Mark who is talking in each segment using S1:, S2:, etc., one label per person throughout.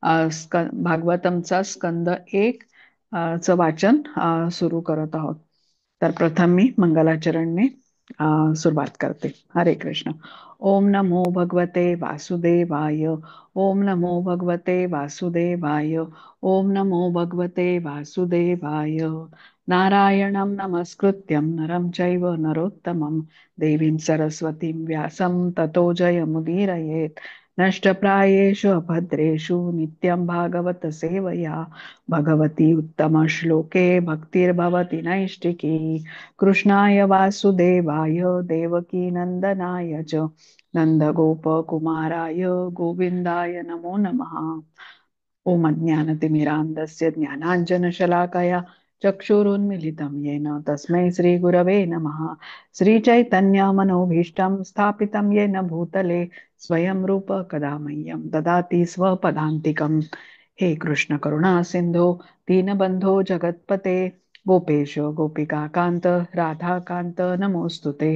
S1: भागवतमचा स्कंद 1 चं वाचन सुरू करत आहोत. तर प्रथम मी मंगलाचरणने सुरुवात करते. हरे कृष्ण. ओम नमो भगवते वासुदेवाय. ओम नमो भगवते वासुदेवाय. ओम नमो भगवते वासुदेवाय. नारायणं नमस्कृत्यं नरं चैव नरोत्तमं देवीं सरस्वतीं व्यासं ततो जयमुदीरयेत्. नष्टप्रायेषु अभद्रेषु नित्यं भागवत सेवया भगवती उत्तमश्लोके भक्तिर्भवति नैष्टिकी. कृष्णाय वासुदेवाय देवकी नन्दनाय च नन्दगोपकुमाराय गोविन्दाय नमो नमः. ॐ अज्ञानतिमिरान्धस्य ज्ञानाञ्जनशलाकया चक्षुरुन्मिलितं येन तस्मै श्रीगुरवे नमः. श्रीचैतन्यमनोभीष्टं स्थापितं येन भूतले स्वयं रूप कदा मह्यं ददाति स्वपदान्तिकम्. हे कृष्ण करुणा सिन्धो दीनबन्धो जगत्पते गोपेश गोपिका कांत राधा कांत नमोस्तुते.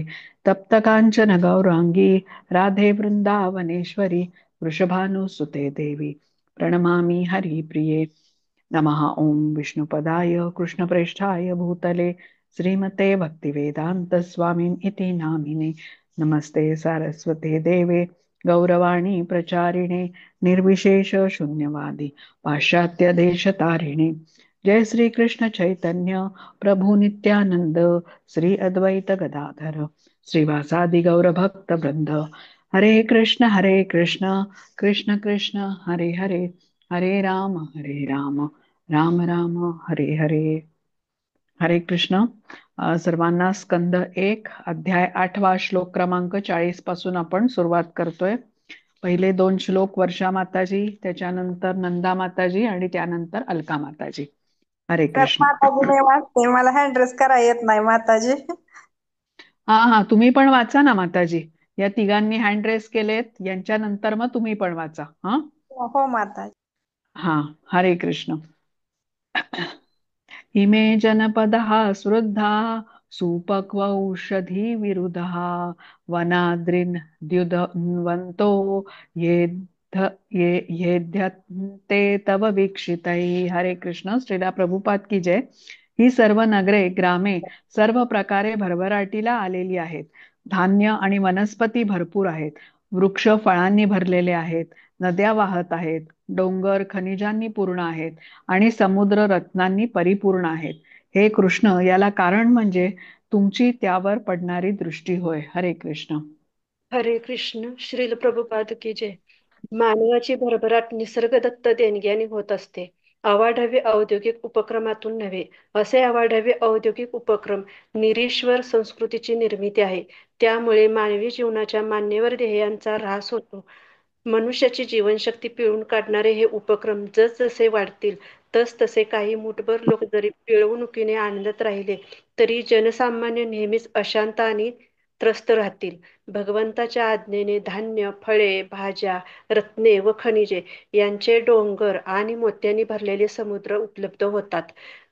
S1: तप्त कांचन गौरांगी राधे वृंदावनेश्वरी वृषभानुसुते देवी प्रणमामि हरिप्रिये. नमः ओं विष्णुपदाय कृष्णप्रेष्ठाय भूतले श्रीमते भक्तिवेदांत स्वामिन् इति नामिने. नमस्ते सारस्वते देवे गौरवाणी प्रचारिणे निर्विशेष शून्यवादी पाश्चात्य देश तारिणे. जय श्री कृष्ण चैतन्य प्रभु नित्यानंद श्री अद्वैत गदाधर श्रीवासादि गौर भक्त वृंद. हरे कृष्ण कृष्ण कृष्ण हरे हरे हरे राम राम राम हरे हरे. हरे कृष्ण. सर्वांना स्कंद 1 अध्याय 8वा श्लोक क्रमांक 40 पासून आपण सुरुवात करतोय. पहिले 2 श्लोक वर्षा माताजी, त्याच्यानंतर नंदा माताजी आणि त्यानंतर अलका माताजी. हरे
S2: तर
S1: कृष्ण.
S2: माताजी मी वाचते, मला हँड रेस करा येत नाही माताजी.
S1: हा हा, तुम्ही पण वाचा ना माताजी. या तिघांनी हँड रेस केलेत, यांच्या नंतर मग तुम्ही पण वाचा. हा
S2: हो माताजी.
S1: हा. हरे कृष्ण. इमे जनपदः सुवृद्धा सुपक्वौषधी विरुधः वनाद्रिन् द्युधन्वन्तो येध्यन्ते तव वीक्षितैः. हरे कृष्ण. श्रीला प्रभुपाद की जय. ही सर्व नगरे ग्रामे सर्व प्रकारे भरभराटीला आलेली आहेत. धान्य आणि वनस्पती भरपूर आहेत. वृक्ष फळांनी भरलेले आहेत. नद्या वाहत आहेत. डोंगर खनिजांनी पूर्ण आहेत आणि समुद्र रत्नांनी परिपूर्ण आहेत. हे कृष्ण, याला कारण म्हणजे तुमची त्यावर पडणारी दृष्टी होय. हरे कृष्ण.
S3: हरे कृष्ण. श्रील प्रभुपाद की जय. मानवाची भरभराट निसर्गदत्त देणग्याने होत असते. अवाढव्य औद्योगिक उपक्रमातून नव्हे. असे अवाढव्य औद्योगिक उपक्रम निरीश्वर संस्कृतीची निर्मिती आहे. त्यामुळे मानवी जीवनाच्या मान्यवर ध्येयांचा ऱ्हास होतो. मनुष्याची जीवनशक्ती पिळून काढणारे हे उपक्रम जसजसे वाढतील तसतसे काही मुठभर लोक जरी पिळवणुकीने आनंदात राहिले तरी जनसामान्य नेहमीच अशांत आणि त्रस्त राहतील. भगवंताच्या आज्ञेने धान्य, फळे, भाज्या, रत्ने व खनिजे यांचे डोंगर आणि मोत्यांनी भरलेले समुद्र उपलब्ध होतात.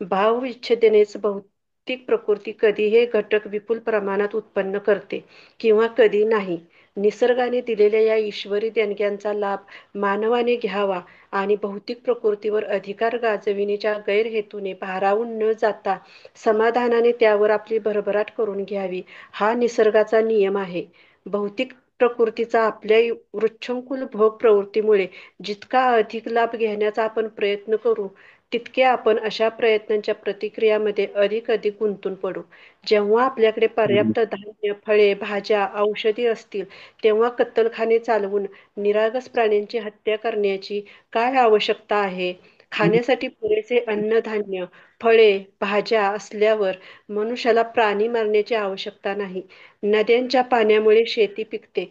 S3: भावविच्छेदनेच भौतिक प्रकृती कधी हे घटक विपुल प्रमाणात उत्पन्न करते किंवा कधी नाही. निसर्गाने दिलेल्या या ईश्वरी देणग्यांचा लाभ मानवाने घ्यावा आणि भौतिक प्रकृतीवर अधिकार गाजविण्याच्या गैरहेतूने भारावून न जाता समाधानाने त्यावर आपली भरभराट करून घ्यावी, हा निसर्गाचा नियम आहे. भौतिक प्रकृतीचा आपल्या वृच्छंकुल भोग प्रवृत्तीमुळे जितका अधिक लाभ घेण्याचा आपण प्रयत्न करू, तितके आपण अशा प्रयत्नांच्या प्रतिक्रियामध्ये अधिक अधिक गुंतून पडू. जेव्हा आपल्याकडे पर्याप्त धान्य, फळे, भाज्या, औषधी असतील, तेव्हा कत्तलखाने चालवून निरागस प्राण्यांची हत्या करण्याची काय आवश्यकता आहे? खाण्यासाठी पुरेसे अन्नधान्य, फळे, भाज्या असल्यावर मनुष्याला प्राणी मारण्याची आवश्यकता नाही. नद्यांच्या पाण्यामुळे शेती पिकते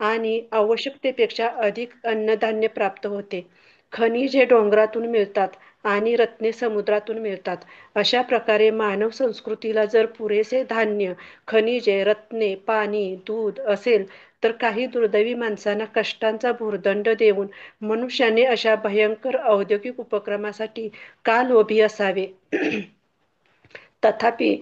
S3: आणि आवश्यकतेपेक्षा अधिक अन्नधान्य प्राप्त होते. खनिजे डोंगरातून मिळतात आणि रत्ने समुद्रातून मिळतात. अशा प्रकारे मानव संस्कृतीला जर पुरेसे धान्य, खनिजे, रत्ने, पाणी, दूध असेल तर काही दुर्दैवी माणसांना कष्टांचा भुर्दंड देऊन मनुष्याने अशा भयंकर औद्योगिक उपक्रमासाठी का लोभी असावे? तथापि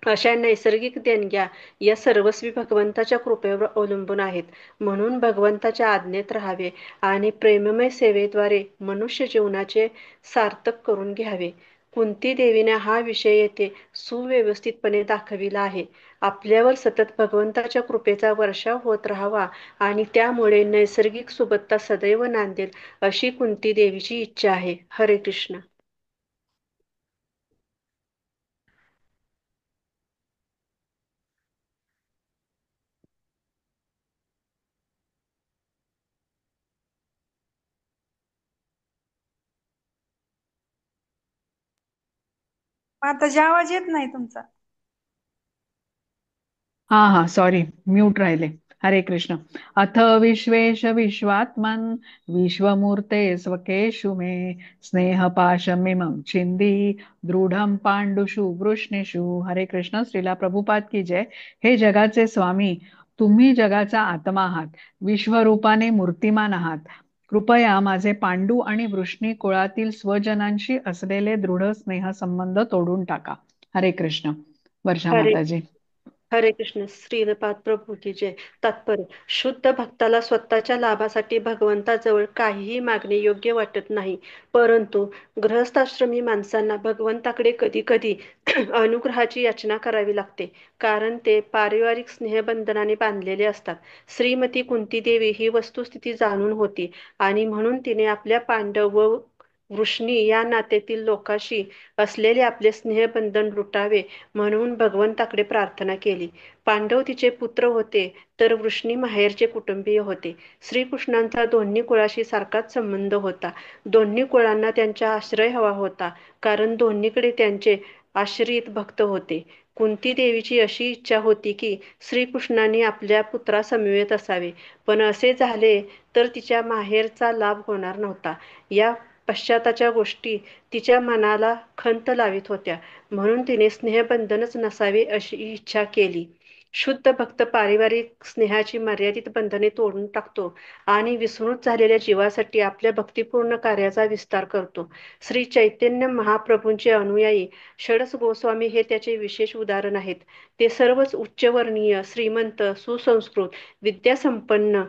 S3: अशा नैसर्गिक देणग्या या सर्वस्वी भगवंताच्या कृपेवर अवलंबून आहेत. म्हणून भगवंताच्या आज्ञेत राहावे आणि प्रेममय सेवेद्वारे मनुष्य जीवनाचे सार्थक करून घ्यावे. कुंती देवीने हा विषय येथे सुव्यवस्थितपणे दाखविला आहे. आपल्यावर सतत भगवंताच्या कृपेचा वर्षाव होत राहावा आणि त्यामुळे नैसर्गिक सुबत्ता सदैव नांदेल अशी कुंती देवीची इच्छा आहे. हरे कृष्ण.
S2: माताजी आवाज येत नाही तुमचा.
S1: हा हा सॉरी, म्यूट राहिले. हरे कृष्ण. अथ विश्वेश विश्वात्मन विश्वमूर्ते स्वकेषु मे स्नेहपाशमिमं छिंदी दृढं पांडुषु वृष्णीषु. हरे कृष्ण. श्रीला प्रभुपाद की जय. हे जगाचे स्वामी, तुम्ही जगाचा आत्मा आहात, विश्वरूपाने मूर्तिमान आहात. कृपया माझे पांडू आणि वृष्णी कुळातील स्वजनांशी असलेले दृढ स्नेहसंबंध तोडून टाका. हरे कृष्ण. वर्षा
S3: हरे
S1: माताजी.
S3: हरे कृष्ण. श्रीलपाद प्रभू की जय. तात्पर्य: शुद्ध भक्ताला स्वतःच्या लाभासाठी भगवंताजवळ काहीही मागणे योग्य वाटत नाही. परंतु गृहस्थाश्रमी माणसांना भगवंताकडे कधी कधी अनुग्रहाची याचना करावी लागते, कारण ते पारिवारिक स्नेहबंधनाने बांधलेले असतात. श्रीमती कुंती देवी ही वस्तुस्थिती जाणून होती आणि म्हणून तिने आपल्या पांडव व वृष्णी या नात्यातील लोकांशी असलेले आपले स्नेहबंधन लुटावे म्हणून भगवंताकडे प्रार्थना केली. पांडव तिचे पुत्र होते, तर वृष्णी माहेरचे कुटुंबीय होते. श्रीकृष्णांचा दोन्ही कुळाशी सारखाच संबंध होता. दोन्ही कुळांना त्यांचा आश्रय हवा होता, कारण दोन्हीकडे त्यांचे आश्रित भक्त होते. कुंती देवीची अशी इच्छा होती की श्रीकृष्णांनी आपल्या पुत्रासमवेत असावे, पण असे झाले तर तिच्या माहेरचा लाभ होणार नव्हता. या पश्चाताच्या गोष्टी तिच्या मनाला खंत लावित होत्या. म्हणून तिने स्नेहबंधनच नसावे अशी इच्छा केली. शुद्ध भक्त पारिवारिक स्नेहाची मर्यादित बंधने तोडून टाकतो आणि विस्मृत झालेल्या जीवासाठी आपल्या भक्तिपूर्ण कार्याचा विस्तार करतो. श्री चैतन्य महाप्रभूंचे अनुयायी षडस गोस्वामी हे त्याचे विशेष उदाहरण आहेत. ते सर्वच उच्चवर्णीय, श्रीमंत, सुसंस्कृत, विद्यासंपन्न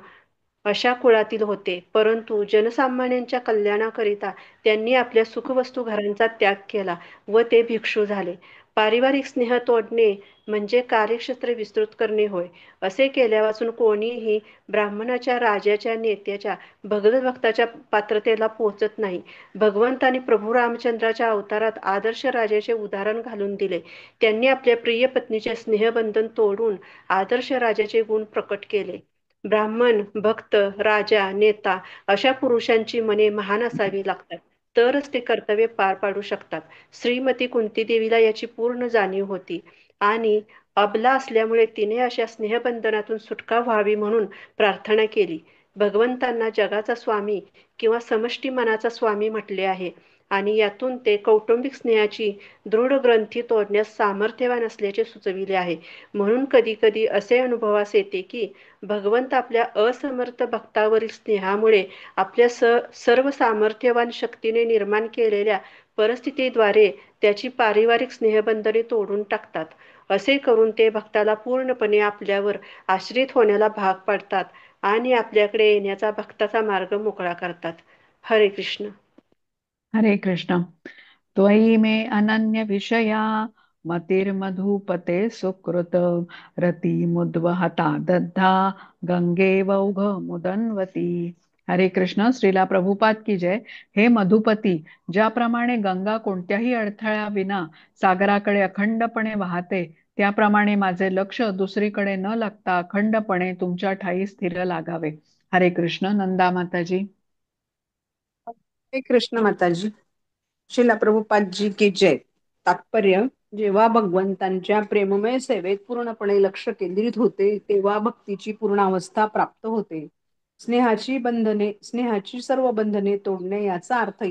S3: अशा कुळातील होते, परंतु जनसामान्यांच्या कल्याणाकरिता त्यांनी आपल्या सुखवस्तू घरांचा त्याग केला व ते भिक्षू झाले. पारिवारिक स्नेह तोडणे म्हणजे कार्यक्षेत्र विस्तृत करणे होय. असे केल्यापासून कोणीही ब्राह्मणाच्या, राजाच्या, नेत्याच्या, भगवत भक्ताच्या पात्रतेला पोहोचत नाही. भगवंतांनी प्रभू रामचंद्राच्या अवतारात आदर्श राजाचे उदाहरण घालून दिले. त्यांनी आपल्या प्रिय पत्नीचे स्नेहबंधन तोडून आदर्श राजाचे गुण प्रकट केले. ब्राह्मण, भक्त, राजा, नेता अशा पुरुषांची मने महान असावी लागतात, तरच ते कर्तव्य पार पाडू शकतात. श्रीमती कुंती देवीला याची पूर्ण जाणीव होती आणि अबला असल्यामुळे तिने अशा स्नेहबंधनातून सुटका व्हावी म्हणून प्रार्थना केली. भगवंतांना जगाचा स्वामी किंवा समष्टी मनाचा स्वामी म्हटले आहे आणि यातून ते कौटुंबिक स्नेहाची दृढ ग्रंथी तोडण्यास सामर्थ्यवान असल्याचे सुचविले आहे. म्हणून कधी कधी असे अनुभवास येते की भगवंत आपल्या असमर्थ भक्तावरील स्नेहामुळे आपल्या सर्व सामर्थ्यवान शक्तीने निर्माण केलेल्या परिस्थितीद्वारे त्याची पारिवारिक स्नेहबंधने तोडून टाकतात. असे करून ते भक्ताला पूर्णपणे आपल्यावर आश्रित होण्याला भाग पाडतात आणि आपल्याकडे येण्याचा भक्ताचा मार्ग मोकळा करतात. हरे कृष्ण.
S1: हरे कृष्ण. त्वयि मे अनन्य विषया मतिर्मधुपते सुकृत रतिमुद्वहता दद्धा गंगेवौघ मुदन्वती. हरे कृष्ण. श्रीला प्रभुपाद की जय. हे मधुपती, ज्याप्रमाणे गंगा कोणत्याही अडथळ्याविना सागराकडे अखंडपणे वाहते, त्याप्रमाणे माझे लक्ष दुसरीकडे न लागता अखंडपणे तुमच्या ठायी स्थिर लागावे. हरे कृष्ण. नंदा माताजी.
S4: हे कृष्ण माताजी. श्रीला प्रभुपादजी की जय. तात्पर्य: जेव्हा भगवंतांच्या प्रेममय सेवेत पूर्णपणे लक्ष केंद्रित होते, तेव्हा भक्तीची पूर्ण अवस्था प्राप्त होते. स्नेहाची सर्व बंधने तोडणे याचा अर्थ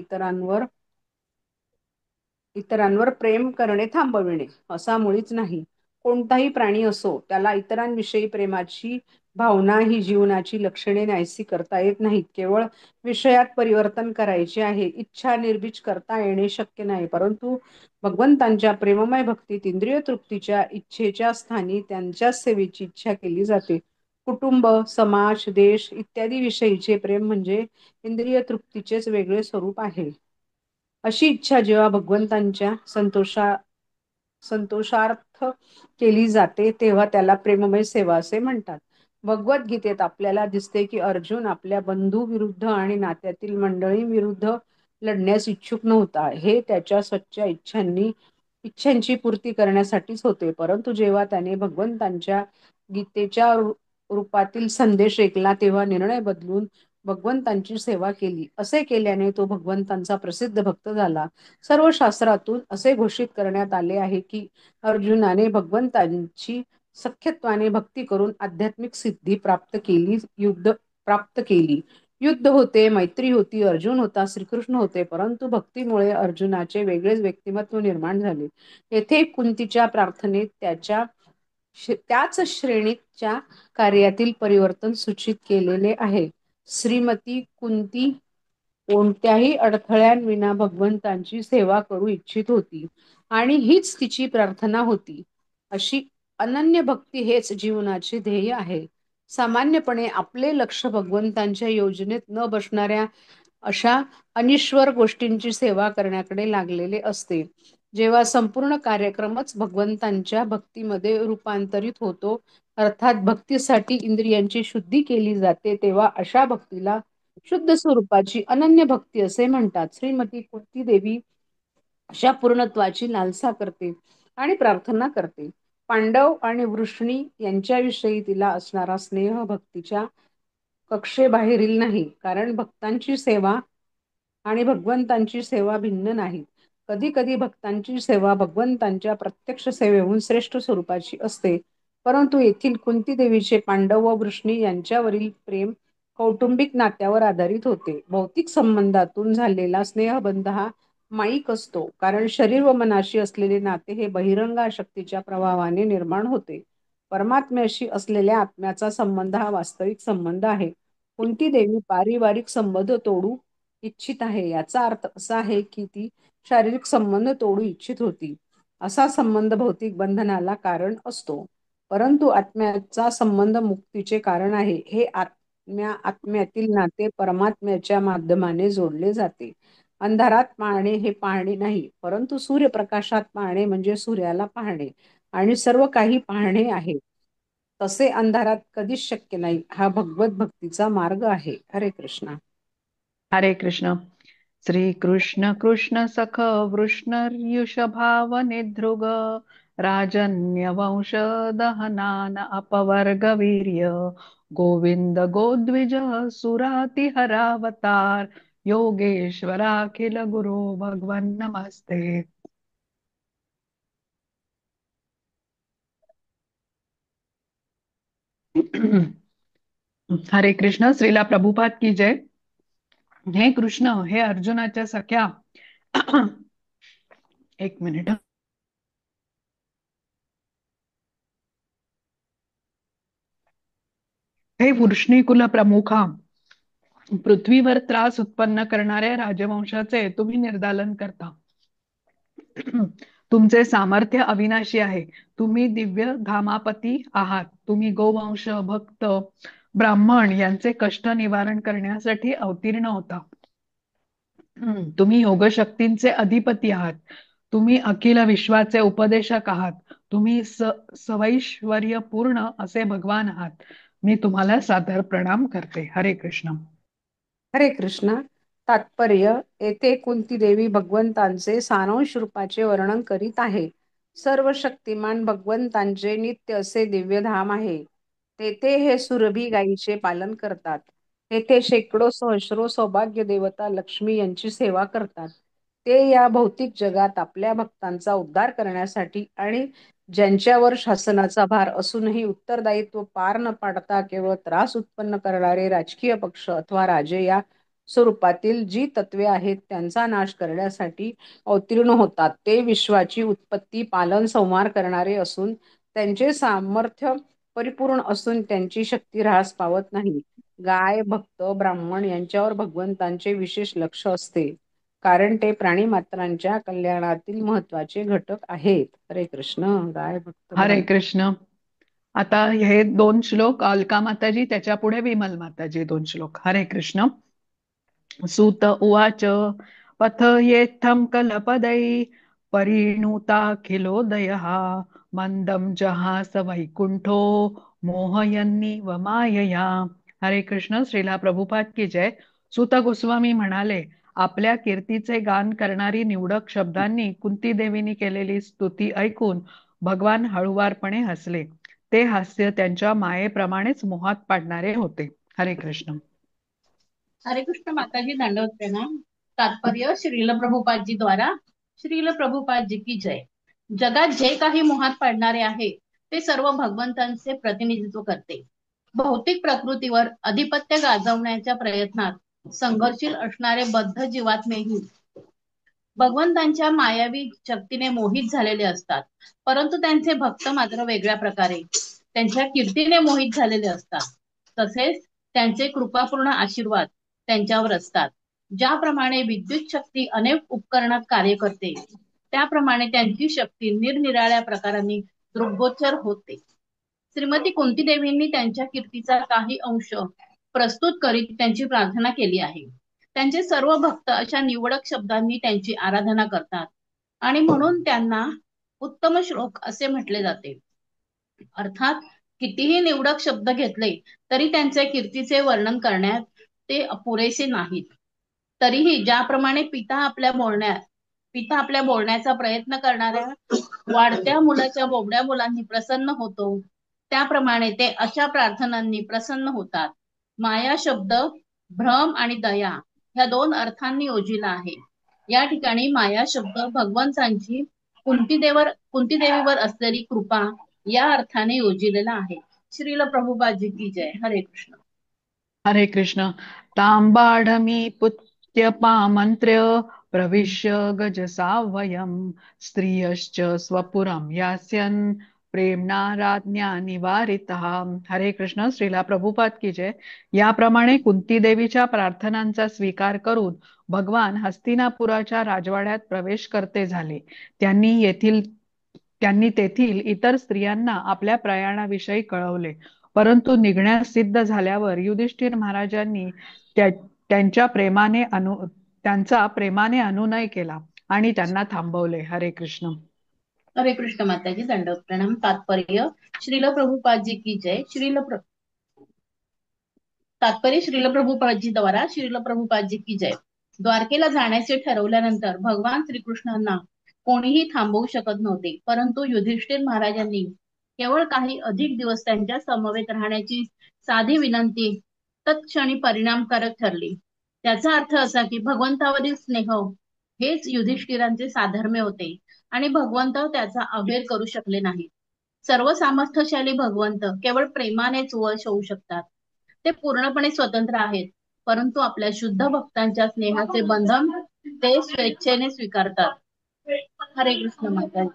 S4: इतरांवर प्रेम करणे थांबविणे असा मुळीच नाही. कोणताही प्राणी असो त्याला इतरांविषयी प्रेमाची भावना ही जीवनाची लक्षणे नाहीशी करता येत नाहीत. केवळ विषयात परिवर्तन करायचे आहे. इच्छा निर्बीज करता येणे शक्य नाही. परंतु भगवंतांच्या प्रेममय भक्तीत इंद्रिय तृप्तीच्या इच्छेच्या स्थानी त्यांच्या सेवेची इच्छा केली जाते. कुटुंब, समाज, देश इत्यादी विषयीचे प्रेम म्हणजे इंद्रिय तृप्तीचेच वेगळे स्वरूप आहे. अशी इच्छा जेव्हा भगवंतांच्या संतोषार्थ केली जाते तेव्हा त्याला प्रेममय सेवा असे म्हणतात. भगवद्गीतेत आपल्याला दिसते की अर्जुन आपल्या बंधू विरुद्ध आणि नात्यातील मंडळी विरुद्ध लढण्यास इच्छुक नव्हता. हे त्याच्या स्वच्छ इच्छांची पूर्ती करण्यासाठीच होते. परंतु जेव्हा त्याने भगवंतांच्या गीतेच्या रूपातील संदेश ऐकला तेव्हा निर्णय बदलून भगवंतांची सेवा केली. असे केल्याने तो भगवंतांचा प्रसिद्ध भक्त झाला. सर्व शास्त्रातून असे घोषित करण्यात आले आहे की अर्जुनाने भगवंतांची सख्यत्वाने भक्ती करून आध्यात्मिक सिद्धी प्राप्त केली. युद्ध होते, मैत्री होती, अर्जुन होता, श्रीकृष्ण होते, परंतु भक्तीमुळे अर्जुनाचे वेगळेच व्यक्तिमत्व निर्माण झाले. येथे कुंतीच्या प्रार्थनेत त्याच श्रेणीच्या कार्यातील परिवर्तन सूचित केलेले आहे. श्रीमती कुंती कोणत्याही अडथळ्यांविना भगवंतांची सेवा करू इच्छित होती आणि हीच तिची प्रार्थना होती. अशी अनन्य भक्ती हेच जीवनाचे ध्येय आहे. सामान्यपणे आपले लक्ष भगवंतांच्या योजनेत न बसणाऱ्या अशा अनिश्वर गोष्टींची सेवा करण्याकडे लागलेले असते. जेव्हा संपूर्ण कार्यक्रमच भगवंतांच्या भक्तीमध्ये रूपांतरित होतो, अर्थात भक्तीसाठी इंद्रियांची शुद्धी केली जाते, तेव्हा अशा भक्तीला शुद्ध स्वरूपाची अनन्य भक्ती असे म्हणतात. श्रीमती कुंती देवी अशा पूर्णत्वाची लालसा करते आणि प्रार्थना करते. पांडव आणि वृष्णी यांच्याविषयी तिला असणारा स्नेह भक्तीच्या कक्षेबाहेरील नाही, कारण भक्तांची सेवा आणि भगवंतांची सेवा भिन्न नाहीत. कधी कधी भक्तांची सेवा भगवंतांच्या प्रत्यक्ष सेवेहून श्रेष्ठ स्वरूपाची असते. परंतु येथील कुंती देवीचे पांडव व वृष्णी यांच्यावरील प्रेम कौटुंबिक नात्यावर आधारित होते. भौतिक संबंधातून झालेला स्नेहबंध हा माईक असतो, कारण शरीर व मनाशी असलेले नाते हे बहिरंग शक्तीच्या प्रभावाने निर्माण होते. परमात्म्याशी असलेल्या आत्म्याचा संबंध हा वास्तविक संबंध आहे. कुंती देवी पारिवारिक संबंध तोडू इच्छित आहे, याचा अर्थ असा आहे की ती शारीरिक संबंध तोडू इच्छित होती. असा संबंध भौतिक बंधनाला कारण असतो, परंतु आत्म्याचा संबंध मुक्तीचे कारण आहे. हे आत्म्यातील नाते परमात्म्याच्या माध्यमाने जोडले जाते. अंधारात पाहणे हे पाहणे नाही, परंतु सूर्यप्रकाशात पाहणे म्हणजे सूर्याला पाहणे आणि सर्व काही पाहणे आहे. तसे अंधारात कधीच शक्य नाही. हा भगवत भक्तीचा मार्ग आहे. हरे कृष्ण.
S1: हरे कृष्ण. श्री कृष्ण कृष्ण सख वृष्णर्युषभाव निधृग राजन्य वंश दहनान अपवर्ग वीर्य गोविंद गोद्विज सुराति हरावतार योगेश्वराखिल गुरु भगवन नमस्ते. हरे कृष्ण. श्रीला प्रभुपाद की जय. हे कृष्ण, हे अर्जुनाच्या सख्या. एक मिनिट. हे वृष्णीकुल प्रमुखा, पृथ्वीवर त्रास उत्पन्न करणाऱ्या राजवंशाचे तुम्ही निर्दालन करता. तुमचे सामर्थ्य अविनाशी आहे. तुम्ही दिव्य धामापती आहात. तुम्ही गोवंश, भक्त, ब्राह्मण यांचे कष्ट निवारण करण्यासाठी अवतीर्ण होता. तुम्ही योगशक्तींचे अधिपती आहात. तुम्ही अखिल विश्वाचे उपदेशक आहात. तुम्ही सवैश्वर्य पूर्ण असे भगवान आहात. मी तुम्हाला सादर प्रणाम करते. हरे कृष्ण.
S4: हरे कृष्ण. तात्पर्य. येथे कुंती देवी भगवंतांचे सारांश रूपाचे वर्णन करीत आहे. सर्व शक्तिमान भगवंतांचे नित्य असे दिव्यधाम आहे. तेथे हे सुरभी गायीचे पालन करतात. तेथे शेकडो सहस्रो सौभाग्य देवता लक्ष्मी यांची सेवा करतात. ते या भौतिक जगात आपल्या भक्तांचा उद्धार करण्यासाठी आणि ज्यांच्यावर शासनाचा भार असूनही उत्तरदायित्व पार न पाडता केवळ त्रास उत्पन्न करणारे राजकीय पक्ष अथवा राजे या स्वरूपातील जी तत्वे आहेत त्यांचा नाश करण्यासाठी अवतीर्ण होतात. ते विश्वाची उत्पत्ती, पालन, संहार करणारे असून त्यांचे सामर्थ्य परिपूर्ण असून त्यांची शक्ती ह्रास पावत नाही. गाय, भक्त, ब्राह्मण यांच्यावर भगवंतांचे विशेष लक्ष असते, कारण ते प्राणीमात्रांच्या कल्याणातील महत्वाचे घटक आहेत. हरे कृष्ण. गाय, भक्त,
S1: हरे
S4: ब्राह्मण.
S1: कृष्ण. आता हे 2 श्लोक अलका माताजी, त्याच्या पुढे विमल माताजी 2 श्लोक. हरे कृष्ण. सूत उवाच पथयेत्थं कलपदै परिणुताखिलोदयः मंदं जहास वैकुंठो मोहयन्नीव मायया. हरे कृष्ण. श्रीला प्रभुपाद की जय. सूत गोस्वामी म्हणाले, आपल्या कीर्तीचे गान करणारी निवडक शब्दांनी कुंती देवीनी केलेली स्तुती ऐकून भगवान हळुवारपणे हसले. ते हास्य त्यांच्या मायेप्रमाणेच मोहात पाडणारे होते. हरे कृष्ण.
S5: हरे कृष्ण माताजी, दंडवत प्रणाम. तात्पर्य श्रील प्रभुपादजी द्वारा. श्रील प्रभुपादजी की जय. जगात जे काही मोहात पाडणारे आहे ते सर्व भगवंतांचे प्रतिनिधित्व करते. भौतिक प्रकृतीवर अधिपत्य गाजवण्याच्या प्रयत्नात संघर्षशील असणारे बद्ध जीवात्मेही भगवंतांच्या मायावी शक्तीने मोहित झालेले असतात, परंतु त्यांचे भक्त मात्र वेगळ्या प्रकारे त्यांच्या कीर्तीने मोहित झालेले असतात. तसेच त्यांचे कृपापूर्ण आशीर्वाद त्यांच्यावर असतात. ज्याप्रमाणे विद्युत शक्ती अनेक उपकरणात कार्य करते, त्याप्रमाणे त्यांची शक्ती निरनिराळ्या प्रकारांनी दृग्गोचर होते. श्रीमती कुंती देवींनी त्यांच्या कीर्तीचा काही अंश प्रस्तुत करीत त्यांची प्रार्थना केली आहे. त्यांचे सर्व भक्त अशा निवडक शब्दांनी त्यांची आराधना करतात आणि म्हणून त्यांना उत्तम श्लोक असे म्हटले जाते. अर्थात कितीही निवडक शब्द घेतले तरी त्यांच्या कीर्तीचे वर्णन करण्यात ते पुरेसे नाहीत. तरीही ज्याप्रमाणे पिता आपल्या बोलण्याचा प्रयत्न करणाऱ्या वाढत्या मुलाच्या बोबड्या मुलांनी प्रसन्न होतो, त्याप्रमाणे ते अशा प्रार्थनांनी प्रसन्न होतात. माया शब्द भ्रम आणि दया ह्या 2 अर्थांनी योजिला आहे. या ठिकाणी माया शब्द भगवंतांची कुंती देवीवर असलेली कृपा या अर्थाने योजिलेला आहे. श्रील प्रभुपादजी की जय. हरे कृष्ण.
S1: हरे कृष्ण. तांबाढमी पुत्यपामंत्र्य प्रविश्य गजसावयं स्त्रियश्च स्वपुरं यास्यन् प्रेमणा राज्ञा निवारितः. हरे कृष्ण. श्रीला प्रभुपाद की जय. याप्रमाणे कुंती देवीच्या प्रार्थनांचा स्वीकार करून भगवान हस्तिनापुराच्या राजवाड्यात प्रवेश करते झाले. त्यांनी तेथील इतर स्त्रियांना आपल्या प्रयाणाविषयी कळवले, परंतु निघण्यास सिद्ध झाल्यावर युधिष्ठिर महाराजांनी त्यांच्या त्यांचा प्रेमाने अनुनय केला आणि त्यांना थांबवले. हरे कृष्ण.
S5: हरे कृष्ण माताजी, दंडवत प्रणाम. तात्पर्य श्रील प्रभुपादजी की जय. तात्पर्य श्रील प्रभुपादजी द्वारा. श्रील प्रभुपादजी की जय. द्वारकेला जाण्याचे ठरवल्यानंतर भगवान श्रीकृष्णांना कोणीही थांबवू शकत नव्हते, परंतु युधिष्ठिर महाराजांनी केवळ काही अधिक दिवस त्यांच्या समवेत राहण्याची साधी विनंती तत्क्षणी परिणामकारक ठरली. त्याचा अर्थ असा की भगवंतावरील स्नेह हेच युधिष्ठिरांचे साधर्म्य होते आणि भगवंत त्याचा अभेर करू शकले नाही. सर्व सामर्थ्यशाली भगवंत केवळ प्रेमानेच वश होऊ शकतात. ते पूर्णपणे स्वतंत्र आहेत, परंतु आपल्या शुद्ध भक्तांच्या स्नेहाचे बंधन ते स्वेच्छेने स्वीकारतात. हरे कृष्ण माताजी.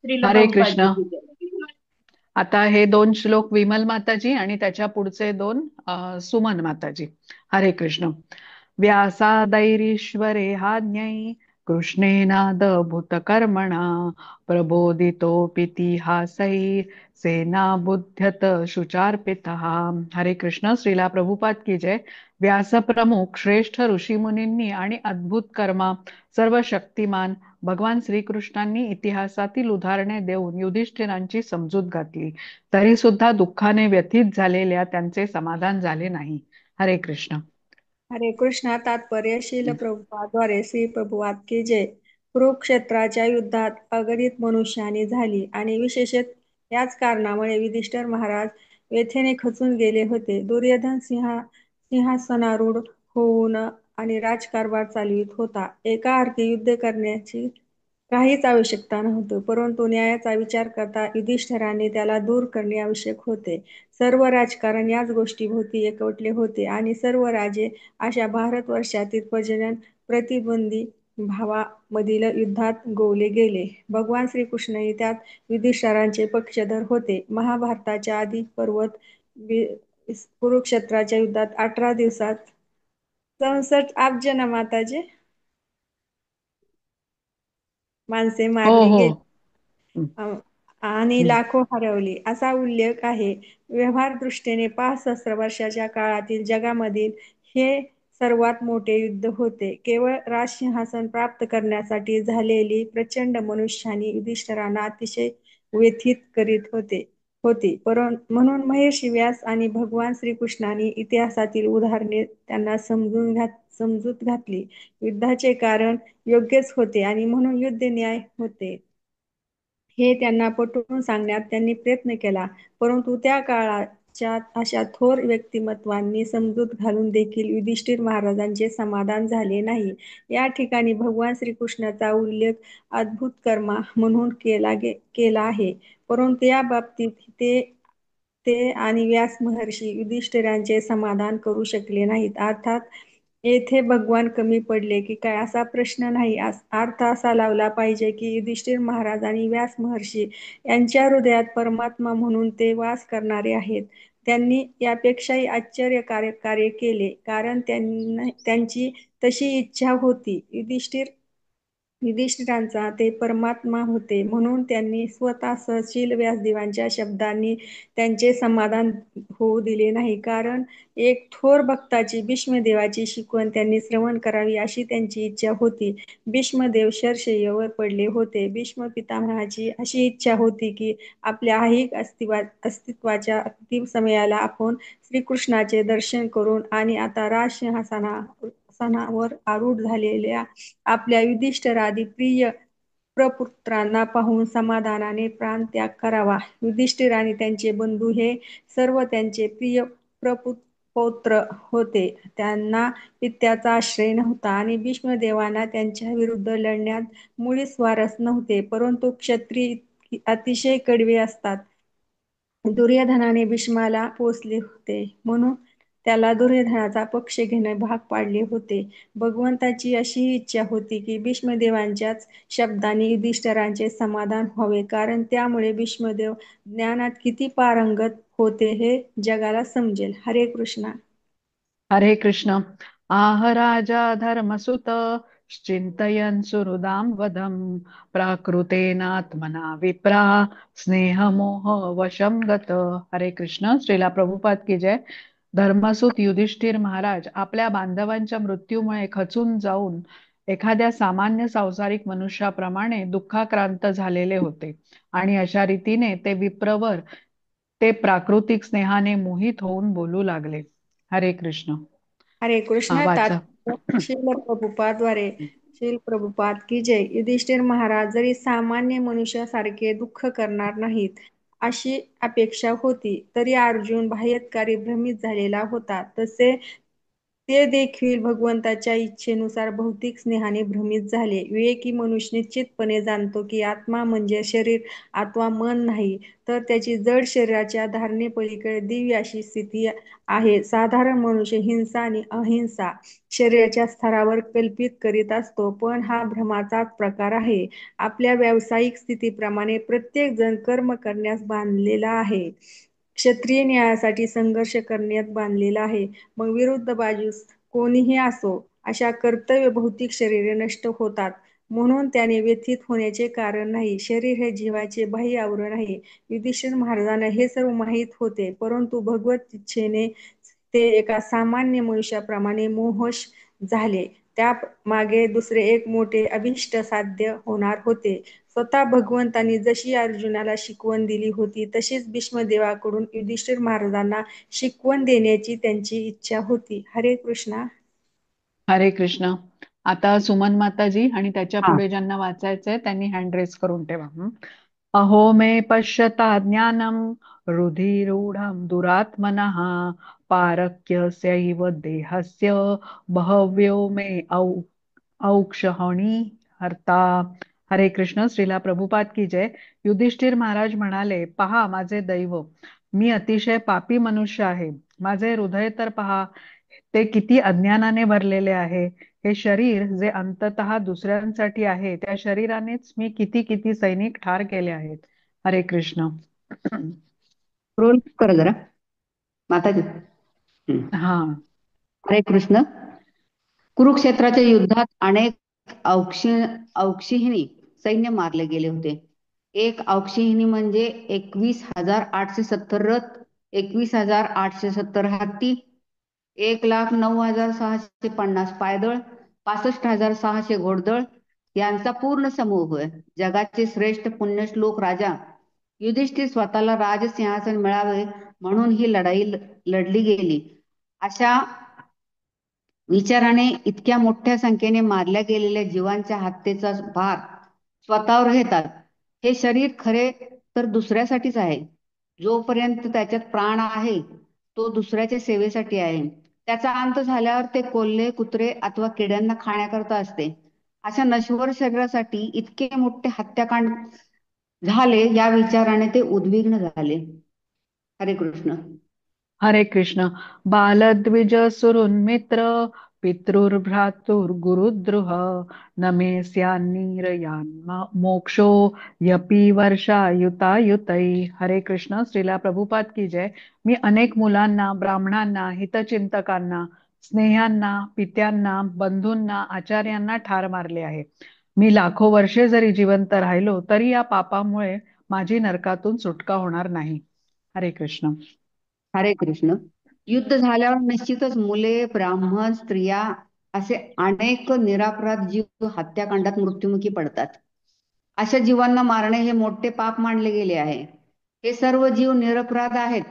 S5: श्रील
S1: हरे
S5: प्रभुपादजी
S1: कृष्ण.
S5: की जय.
S1: आता हे 2 श्लोक विमल माताजी आणि त्याच्या पुढचे 2 सुमन माताजी. हरे कृष्ण. व्यासादैरीश्वरे हाज्ञै कृष्णेनादभूतकर्मणा प्रबोधितोऽपितिहासैः सेनाबुध्यत शुचार्पितः. हरे कृष्ण. श्रीला प्रभुपाद की जय. व्यासप्रमुख श्रेष्ठ ऋषीमुनींनी आणि अद्भुत कर्मा सर्व शक्तिमान भगवान श्रीकृष्णांनी इतिहासातील उदाहरणे देऊन युधिष्ठिरांची समजूत घातली, तरी सुद्धा दुःखाने व्यथित झालेल्या त्यांचे समाधान झाले नाही. हरे कृष्ण.
S2: हरे कृष्णा. तात्पर्य शील प्रभुपाद्वारे श्री प्रभुवाद की जय. कुरुक्षेत्राच्या युद्धात अगणित मनुष्यानी झाली आणि विशेषत याच कारणामुळे युधिष्ठिर महाराज व्यथेने खचून गेले होते. दुर्योधन सिंहासनारूढ होऊन आणि राजकारभार चालवित होता. एका अर्थी युद्ध करण्याची काहीच आवश्यकता नव्हती, परंतु न्यायाचा विचार करता युधिष्ठिराने त्याला दूर करणे आवश्यक होते. सर्व राजकारण याच गोष्टीभोवती एकवटले होते आणि सर्व राजे अशा भारतवर्षातील प्रजनन प्रतिबंधी भावामधील युद्धात गोवले गेले. भगवान श्रीकृष्णही त्यात युधिष्ठिरांचे पक्षधर होते. महाभारताच्या आधी पर्वत कुरुक्षेत्राच्या युद्धात 18 दिवसात 64 अब्ज ना माताजी माणसे
S1: हो
S2: मारली
S1: हो.
S2: गेली
S1: हं,
S2: आणि
S1: हं.
S2: लाखो हरवली असा उल्लेख आहे. व्यवहार दृष्टीने 5 सहस्र वर्षाच्या काळातील जगामधील हे सर्वात मोठे युद्ध होते. केवळ राजसिंहासन प्राप्त करण्यासाठी झालेली प्रचंड मनुष्यानी युधिष्ठिरांना अतिशय व्यथित करीत होती. म्हणून महर्षी व्यास आणि भगवान श्रीकृष्णांनी इतिहासातील उदाहरणे त्यांना समजूत घातली. युद्धाचे कारण योग्यच होते आणि म्हणून युद्ध न्याय होते हे त्यांना पटवून सांगण्यात त्यांनी प्रयत्न केला. परंतु त्या काळाच्या अशा थोर व्यक्तिमत्वांनी समजूत घालून देखील युधिष्ठिर महाराजांचे समाधान झाले नाही. या ठिकाणी भगवान श्रीकृष्णाचा उल्लेख अद्भुत कर्मा म्हणून केला आहे. परंतु या बाबतीत ते आणि व्यास महर्षी युधिष्ठिरांचे समाधान करू शकले नाहीत. अर्थात येथे भगवान कमी पडले की काय असा प्रश्न नाही. अर्थ असा लावला पाहिजे की युधिष्ठिर महाराज आणि व्यास महर्षी यांच्या हृदयात परमात्मा म्हणून ते वास करणारे आहेत. त्यांनी यापेक्षाही आश्चर्यकारक कार्य केले, कारण त्यांची तशी इच्छा होती. युधिष्ठिरांचा ते परमात्मा होते, म्हणून त्यांनी स्वतः सहशील व्यासदेवांच्या शब्दांनी त्यांचे समाधान होऊ दिले नाही. कारण एक थोर भक्ताची भीष्मदेवाची शिकवण त्यांनी श्रवण करावी अशी त्यांची इच्छा होती. भीष्मदेव शरशय्येवर पडले होते. भीष्म पितामहाची अशी इच्छा होती की आपल्या ऐहिक अस्तित्वाच्या अंतिम समयाला आपण श्रीकृष्णाचे दर्शन करून आणि आता राजसिंहासनावर आरूढ झालेल्या आपल्या युधिष्ठिरादी प्रिय प्रपुत्रांना पाहून समाधानाने प्राणत्याग करावा. युधिष्ठिर आणि त्यांचे बंधू हे सर्व त्यांचे प्रिय प्रपौत्र होते. त्यांना पित्याचा आश्रय नव्हता आणि भीष्मदेवांना त्यांच्या विरुद्ध लढण्यात मुळीच स्वारस्य नव्हते. परंतु क्षत्रिय अतिशय कडवे असतात. दुर्योधनाने भीष्माला पोसले होते, म्हणून त्याला दुर्योधनाचा पक्ष घेणे भाग पाडले होते. भगवंताची अशी इच्छा होती की भीष्मदेवांच्याच शब्दांनी युधिष्ठिरांचे समाधान व्हावे, कारण त्यामुळे भीष्मदेव ज्ञानात किती पारंगत होते हे जगाला समजेल. हरे कृष्णा.
S1: हरे कृष्ण. आह राजा धर्मसुत चिंतयन् सुहृदां वदम् प्राकृतेनात्मना विप्रा स्नेहमोह वशं गत. हरे कृष्ण. श्रीला प्रभुपाद की जय. धर्मसूत युधिष्ठिर महाराज आपल्या बांधवांच्या मृत्यूमुळे खचून जाऊन एखाद्या सामान्य सांसारिक मनुष्याप्रमाणे दुःखाक्रांत झालेले होते आणि अशा रीतीने ते विप्रवर ते प्राकृतिक स्नेहाने मोहित होऊन बोलू लागले. हरे कृष्ण.
S2: हरे
S1: हा
S2: कृष्ण.
S1: वाचा.
S2: श्रील प्रभुपाद की जय. युधिष्ठिर महाराज जरी सामान्य मनुष्यासारखे दुःख करणार नाहीत अशी अपेक्षा होती, तरी अर्जुन बाह्यकारी भ्रमित झालेला होता. तसे ते देखील भगवंताच्या इच्छेनुसार भौतिक स्नेहाने भ्रमित झाले. विवेकी मनुष्य निश्चितपणे जाणतो की आत्मा म्हणजे शरीर अथवा मन नाही, तर त्याची जड शरीराच्या धारणेपलीकडे दिव्य अशी स्थिती आहे. साधारण मनुष्य हिंसा आणि अहिंसा शरीराच्या स्तरावर कल्पित करीत असतो, पण हा भ्रमाचाच प्रकार आहे. आपल्या व्यावसायिक स्थितीप्रमाणे प्रत्येक जण कर्म करण्यास बांधलेला आहे. क्षत्रिय न्यायासाठी संघर्ष करण्यात बांधलेला आहे. मग विरुद्ध बाजूस कोणीही असो, अशा कर्तव्य भौतिक शरीरे नष्ट होतात, म्हणून त्याने व्यथित होण्याचे कारण नाही. शरीर हे जीवाचे बाह्य आवरण आहे. युधिष्ठिर महाराजांना हे सर्व माहीत होते, परंतु भगवत इच्छेने ते एका सामान्य मनुष्याप्रमाणे मोहश झाले. त्या मागे दुसरे एक मोठे अभिष्ट साध्य होणार होते. स्वतः भगवंतांनी जशी अर्जुनाला शिकवण दिली होती, तशीच भीष्मदेवाकडून युधिष्ठिर महाराजांना शिकवण देण्याची त्यांची इच्छा होती. हरे कृष्णा.
S1: हरे कृष्ण. आता सुमन माताजी आणि त्याच्या
S4: हा.
S1: पुढे ज्यांना वाचायचंय त्यांनी हँड रेस करून ठेवा. अहो मे पश्यता ज्ञानम रुधिरूढं दुरात्मनः पारक्यस्यैव देहस्य बहव्यो मे औक्षहणी हर्ता. हरे कृष्ण. श्रीला प्रभुपाद की जय. युधिष्ठिर महाराज म्हणाले, पहा माझे दैव, मी अतिशय पापी मनुष्य आहे. माझे हृदय तर पहा, ते किती अज्ञानाने भरलेले आहे. हे शरीर जे अंततः दुसऱ्यांसाठी आहे, त्या शरीरानेच मी किती किती सैनिक ठार केले आहेत. हरे कृष्ण.
S6: स्क्रोल करा जरा माताजी.
S1: हा.
S6: हरे कृष्ण. कुरुक्षेत्राच्या युद्धात अनेक औक्षहिणी सैन्य मारले गेले होते. एक औक्षहिणी म्हणजे 21,870 रथ, 21,870 हत्ती, 1,09,650 पायदळ, 65,600 घोडदळ यांचा पूर्ण समूह होय. जगाचे श्रेष्ठ पुण्यश्लोक राजा युधिष्ठिर स्वतःला राजसिंहासन मिळावे म्हणून ही लढाई लढली गेली. अशा विचाराने इतक्या मोठ्या संख्येने मारल्या गेलेल्या जीवांच्या हत्येचा भार स्वतःवर घेतात. हे शरीर खरे तर दुसऱ्यासाठीच आहे. जोपर्यंत त्याच्यात प्राण आहे तो दुसऱ्याच्या सेवेसाठी आहे. त्याचा अंत झाल्यावर ते कोल्हे, कुत्रे अथवा किड्यांना खाण्याकरता असते. अशा नश्वर शरीरासाठी इतके मोठे हत्याकांड झाले या विचाराने ते उद्विग्न झाले. हरे कृष्ण.
S1: हरे कृष्ण. बालद्विज सुहृन्मित्र पितृर्भ्रातुर्गुरुद्रुह नमेस्यान्निरयान् मोक्षो यपि वर्षायुतायुतै. हरे कृष्ण. श्रीला प्रभुपाद की जय. मी अनेक मुलांना, ब्राह्मणांना, हितचिंतकांना, स्नेहांना, पित्यांना, बंधूंना, आचार्यांना ठार मारले आहे. मी लाखो वर्षे जरी जिवंत राहिलो तरी या पापामुळे माझी नरकातून सुटका होणार नाही. हरे कृष्ण.
S6: हरे कृष्ण. युद्ध झाल्यावर निश्चितच मुले, ब्राह्मण, स्त्रिया असे अनेक निरपराध जीव हत्याकांडात मृत्युमुखी पडतात. अशा जीवांना मारणे हे मोठे पाप मानले गेले आहे. हे सर्व जीव निरपराध आहेत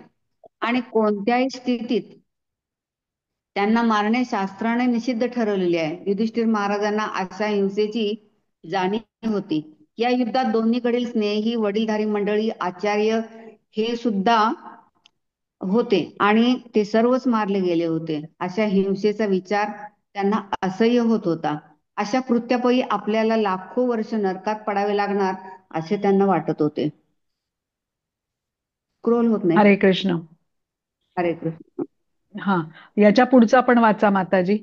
S6: आणि कोणत्याही स्थितीत त्यांना मारणे शास्त्राने निषिद्ध ठरवलेले आहे. युधिष्ठिर महाराजांना अशा हिंसेची जाणीव होती. या युद्धात दोन्हीकडील स्नेही, वडीलधारी मंडळी, आचार्य हे सुद्धा होते आणि ते सर्वच मारले गेले होते. अशा हिंसेचा विचार त्यांना असह्य होत होता. अशा कृत्यापायी आपल्याला लाखो वर्ष नरकात पडावे लागणार असे त्यांना वाटत होते. क्रोल होत नाही.
S1: हरे कृष्ण.
S6: हरे कृष्ण.
S1: हा, याच्या पुढचा पण वाचा माताजी.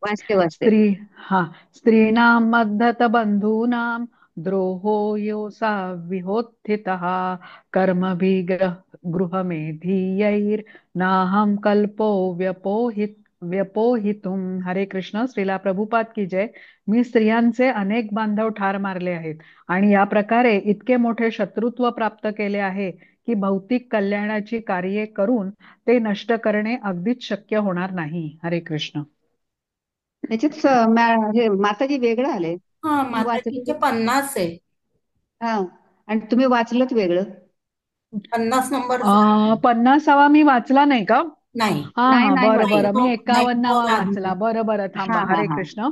S6: वाचते वाचते.
S1: हा. स्त्रीणां मद्धत बंधूनां द्रोहो योसा विहोत्थितः कर्मभिगृहमेधीयैर्नाहं कल्पो व्यपोहितुम. हरे कृष्ण. श्रीला प्रभुपाद की जय. मी स्त्रियांचे अनेक बांधव ठार मारले आहेत आणि या प्रकारे इतके मोठे शत्रुत्व प्राप्त केले आहे की भौतिक कल्याणाची कार्ये करून ते नष्ट करणे अगदीच शक्य होणार नाही. हरे कृष्ण.
S6: त्याच्यात हे माताजी वेगळं आले.
S7: हा,
S6: तुम्ही वाचलं
S7: माताजीचे 50 आहे.
S6: हा, आणि तुम्ही वाचलंच वेगळं.
S7: 50 नंबर
S1: 50वा मी वाचला नाही का?
S7: नाही.
S1: हा
S6: नाही
S1: हा,
S6: नाही
S1: बरं
S6: वाचलं.
S1: बरं. मी
S7: नाही,
S1: 51वा
S7: नाही,
S1: वाचला. बरं बरं, थांबा.
S6: हा हा
S1: हरे
S6: हा
S1: कृष्ण.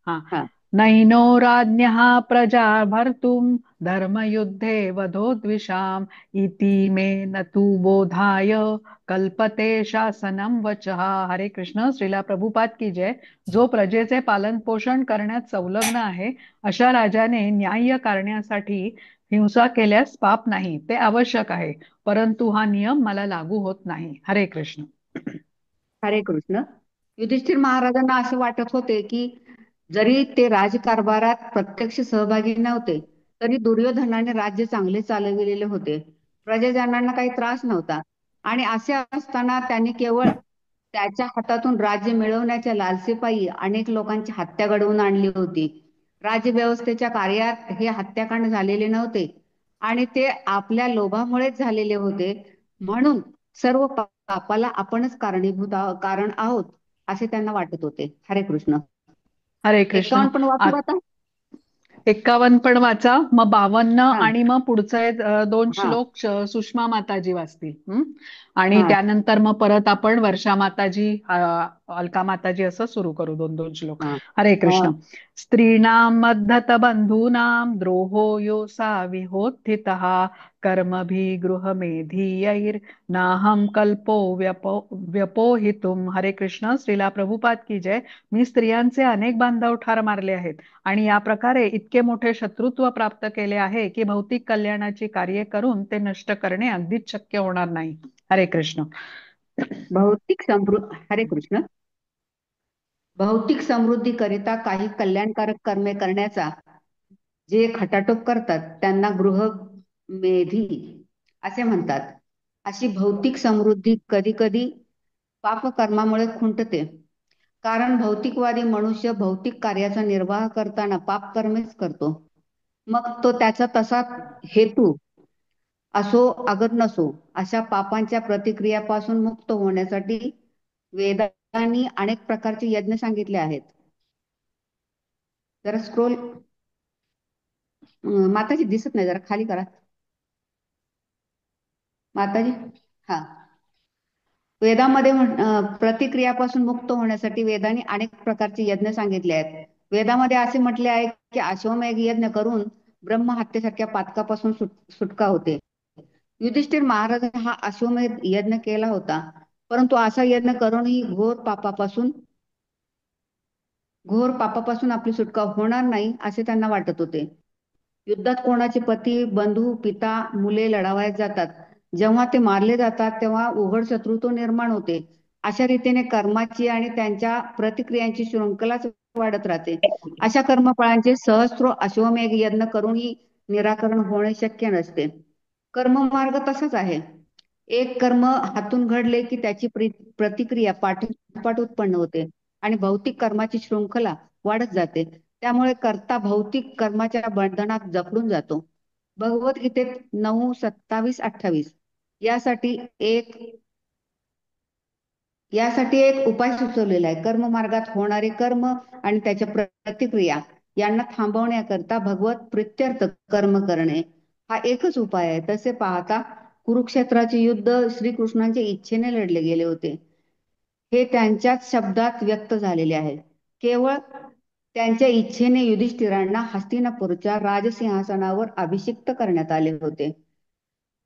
S1: हा.
S6: हा.
S1: नैनो राज्ञः प्रजा भर्तुम धर्मयुद्धे वधोद्विषाम इति मे न तु बोधाय कल्पते शासनम वचः. हरे कृष्ण. श्रीला प्रभुपाद की जय. जो प्रजेचे पालन पोषण करण्यात संलग्न आहे अशा राजाने न्याय्य करण्यासाठी हिंसा केल्यास पाप नाही, ते आवश्यक आहे, परंतु हा नियम मला लागू होत नाही. हरे कृष्ण.
S6: हरे कृष्ण. युधिष्ठिर महाराजांना असे वाटत होते की जरी ते राजकारभारात प्रत्यक्ष सहभागी नव्हते तरी दुर्योधनाने राज्य चांगले चालविलेले होते. प्रजाजनांना काही त्रास नव्हता आणि असे असताना त्यांनी केवळ त्याच्या हातातून राज्य मिळवण्याच्या लालसेपायी अनेक लोकांची हत्या घडवून आणली होती. राज्यव्यवस्थेच्या कार्यात हे हत्याकांड झालेले नव्हते आणि ते आपल्या लोभामुळेच झालेले होते. म्हणून सर्व पापाला आपणच कारण आहोत असे त्यांना वाटत होते. हरे कृष्ण.
S1: हरे कृष्ण.
S6: 51 पण वाचू आता.
S1: 51 पण वाचा, मग 52
S6: हा
S1: आणि मग पुढचे 2
S6: हा
S1: श्लोक सुषमा माताजी वाचतील. आणि
S6: हा
S1: त्यानंतर मग परत आपण वर्षा माताजी, अलका माताजी असं सुरू करू 2-2 श्लोक.
S6: हा
S1: हरे
S6: हा.
S1: कृष्ण. स्त्रीणां मद्धत बंधूनां द्रोहो योसा विहोत्थितः कर्मभिगृहमेधीयैर्नाहं कल्पो व्यपोहितुम. हरे कृष्ण. श्रीला प्रभुपाद की जय. मी स्त्रियांचे अनेक बांधव ठार मारले आहेत आणि या प्रकारे इतके मोठे शत्रुत्व प्राप्त केले आहे की भौतिक कल्याणाची कार्ये करून ते नष्ट करणे अगदीच शक्य होणार नाही. हरे कृष्ण.
S6: हरे कृष्ण. भौतिक समृद्धीकरिता काही कल्याणकारक कर्मे करण्याचा जे खटाटोप करतात त्यांना गृहमेधी असे म्हणतात. अशी भौतिक समृद्धी कधी कधी पापकर्मामुळे खुंटते. कारण भौतिकवादी मनुष्य भौतिक कार्याचा निर्वाह करताना पापकर्मेच करतो. मग तो त्याचा तसा हेतू असो अगर नसो, अशा पापांच्या प्रतिक्रियापासून मुक्त होण्यासाठी वेदांनी अनेक प्रकारचे यज्ञ सांगितले आहेत. जरा स्क्रोल माताजी दिसत नाही, जरा खाली करा माताजी. हा, वेदामध्ये प्रतिक्रियापासून मुक्त होण्यासाठी वेदांनी अनेक प्रकारचे यज्ञ सांगितले आहेत. वेदामध्ये असे म्हटले आहे की अश्वमेध यज्ञ करून ब्रह्महत्येसारख्या पातकापासून सुटका होते. युधिष्ठिर महाराज हा अश्वमेध यज्ञ केला होता, परंतु असा यज्ञ करूनही घोर पापापासून आपली सुटका होणार नाही असे त्यांना वाटत होते. युद्धात कोणाचे पती, बंधू, पिता, मुले लढावयास जातात, जेव्हा ते मारले जातात तेव्हा उघड शत्रुत्व निर्माण होते. अशा रीतीने कर्माची आणि त्यांच्या प्रतिक्रियांची शृंखलाच वाढत राहते. अशा कर्मफळांचे सहस्र अश्वमेध यज्ञ करूनही निराकरण होणे शक्य नसते. कर्ममार्ग तसाच आहे. एक कर्म हातून घडले की त्याची प्रतिक्रिया पाठोपाठ उत्पन्न होते आणि भौतिक कर्माची शृंखला वाढत जाते. त्यामुळे कर्ता भौतिक कर्माच्या बंधनात जखडून जातो. भगवद्गीतेत 9:27-28 यासाठी एक उपाय सुचवलेला आहे. कर्म मार्गात होणारे कर्म आणि त्याच्या प्रतिक्रिया यांना थांबवण्याकरता भगवत प्रित्यर्थ कर्म करणे हा एकच उपाय आहे. तसे पाहता कुरुक्षेत्राचे युद्ध श्रीकृष्णांच्या इच्छेने लढले गेले होते. हे त्यांच्याच शब्दात व्यक्त झालेले आहे. केवळ त्यांच्या इच्छेने युधिष्ठिरांना हस्तिनापूरच्या राजसिंहासनावर अभिषिक्त करण्यात आले होते.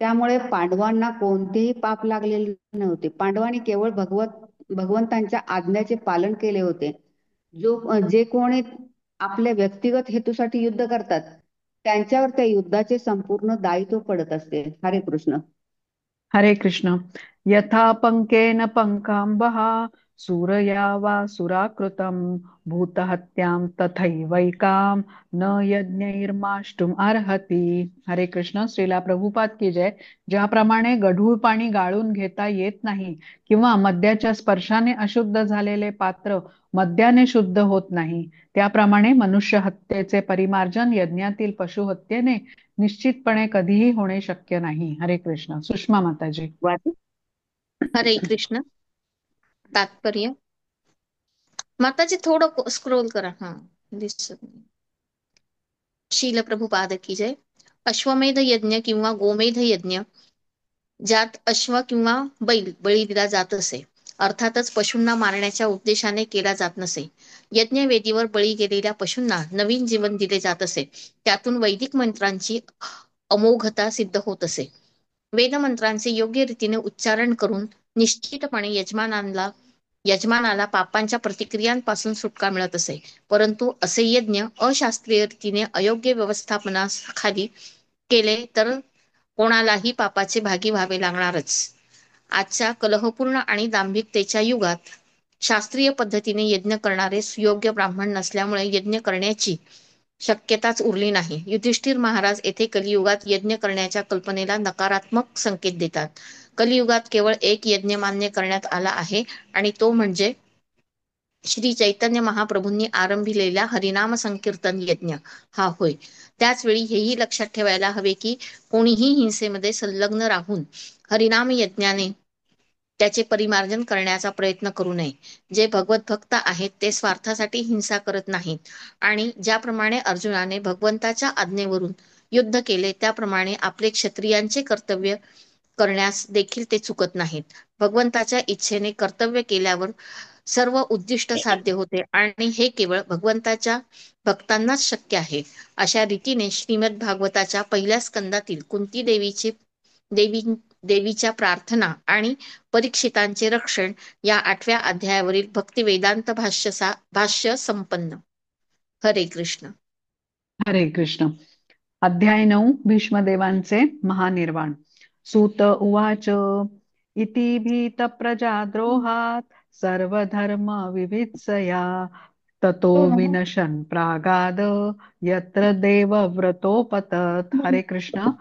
S6: त्यामुळे पांडवांना कोणतेही पाप लागलेले नव्हते. पांडवांनी केवळ भगवंतांच्या आज्ञेचे पालन केले होते. जे कोणी आपल्या व्यक्तिगत हेतूसाठी युद्ध करतात त्यांच्यावर त्या युद्धाचे संपूर्ण दायित्व पडत असते. हरे कृष्ण.
S1: हरे कृष्ण. यथा पंकेन पंकांबः सूरया वा सुराकृतं भूतहत्यां तथैवैकां न यज्ञैर्माष्टुम अर्हति. हरे कृष्ण. श्रीला प्रभुपाद की जय. ज्याप्रमाणे गढूळ पाणी गाळून घेता येत नाही किंवा मद्याच्या स्पर्शाने अशुद्ध झालेले पात्र मद्याने शुद्ध होत नाही, त्याप्रमाणे मनुष्य हत्येचे परिमार्जन यज्ञातील पशु हत्येने निश्चितपणे कधीही होणे शक्य नाही. हरे कृष्ण. सुषमा माताजी.
S8: हरे कृष्ण. तात्पर्य माताजी थोडं स्क्रोल करा. हा, दिसत नाही. शील प्रभुपाद की जय. अश्वमेध यज्ञ किंवा गोमेध यज्ञ ज्यात अश्व किंवा बैल बळी दिला जात असे, अर्थातच पशूंना मारण्याच्या उद्देशाने केला जात नसे. यज्ञवेदीवर बळी गेलेल्या पशूंना नवीन जीवन दिले जात असे. त्यातून वैदिक मंत्रांची अमोघता सिद्ध होत असे. वेदमंत्रांचे योग्य रीतीने उच्चारण करून निश्चितपणे यजमानाला पापांच्या प्रतिक्रियांपासून सुटका मिळत असे. परंतु असे यज्ञ अशास्त्रीय रीतीने अयोग्य व्यवस्थापनाखाली केले तर कोणालाही पापाचे भागी व्हावे लागणारच. आजच्या कलहपूर्ण आणि दांभिकतेच्या युगात शास्त्रीय पद्धतीने यज्ञ करणारे सुयोग्य ब्राह्मण नसल्यामुळे यज्ञ करण्याची शक्यताच उरली नाही. युधिष्ठिर महाराज येथे कलियुगात यज्ञ करण्याच्या कल्पनेला नकारात्मक संकेत देतात. कलियुगात केवळ एक यज्ञ मान्य करण्यात आला आहे आणि तो म्हणजे श्री चैतन्य महाप्रभूंनी आरंभिलेला हरिनाम संकीर्तन यज्ञ हा होय. त्याचवेळी हेही लक्षात ठेवायला हवे की कोणीही हिंसेमध्ये संलग्न राहून हरिनाम यज्ञाने त्याचे परिमार्जन करण्याचा प्रयत्न करू नये. जे भगवत भक्त आहेत ते स्वार्थासाठी हिंसा करत नाहीत आणि ज्याप्रमाणे अर्जुनाने भगवंताच्या आज्ञेवरून युद्ध केले त्याप्रमाणे आपले क्षत्रियांचे कर्तव्य करण्यास देखील ते चुकत नाहीत. भगवंताच्या इच्छेने कर्तव्य केल्यावर सर्व उद्दिष्ट साध्य होते आणि हे केवळ भगवंताच्या भक्तांनाच शक्य आहे. अशा रीतीने श्रीमद भागवताच्या पहिल्या स्कंदातील कुंती देवीच्या प्रार्थना आणि परीक्षितांचे रक्षण या 8व्या अध्यायावरील भक्ती वेदांत भाष्य संपन्न. हरे कृष्ण.
S1: हरे कृष्ण. अध्याय 9. भीष्मदेवांचे महानिर्वाण. सूत उवाच. इति भीत प्रजाद्रोहात सर्वधर्म विवित्सया ततो विनशन प्रागाद यत्र देवव्रतोपतत. हरे कृष्ण.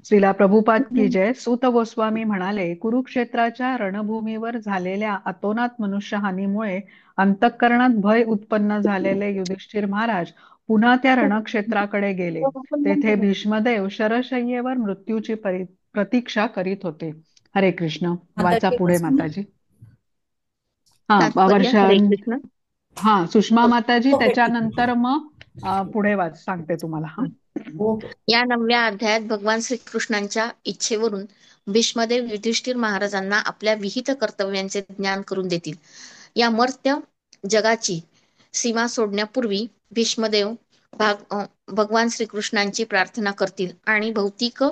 S1: श्रीला प्रभुपाद की जय. सूत गोस्वामी म्हणाले, कुरुक्षेत्राच्या रणभूमीवर झालेल्या अतोनात मनुष्यहानीमुळे अंतःकरणात भय उत्पन्न झालेले युधिष्ठिर महाराज पुन्हा त्या रणक्षेत्राकडे गेले. तेथे भीष्मदेव शरशय्येवर मृत्यूची प्रतीक्षा करीत होते. हरे कृष्ण. वाचा
S7: माताजी
S1: पुढे माताजी. हा
S8: तात्पर्य
S1: वर्षा.
S8: हरे कृष्ण.
S1: हा सुषमा माताजी,
S7: ओके, ठीक.
S1: त्याच्यानंतर मग पुढे सांगते तुम्हाला. हा
S7: ओके.
S8: या 9व्या अध्यायात भगवान श्रीकृष्णांच्या इच्छेवरून भीष्मदेव युधिष्ठिर महाराजांना आपल्या विहित कर्तव्यांचे ज्ञान करून देतील. या मर्त्य जगाची सीमा सोडण्यापूर्वी भीष्मदेव भगवान श्रीकृष्णांची प्रार्थना करतील आणि भौतिक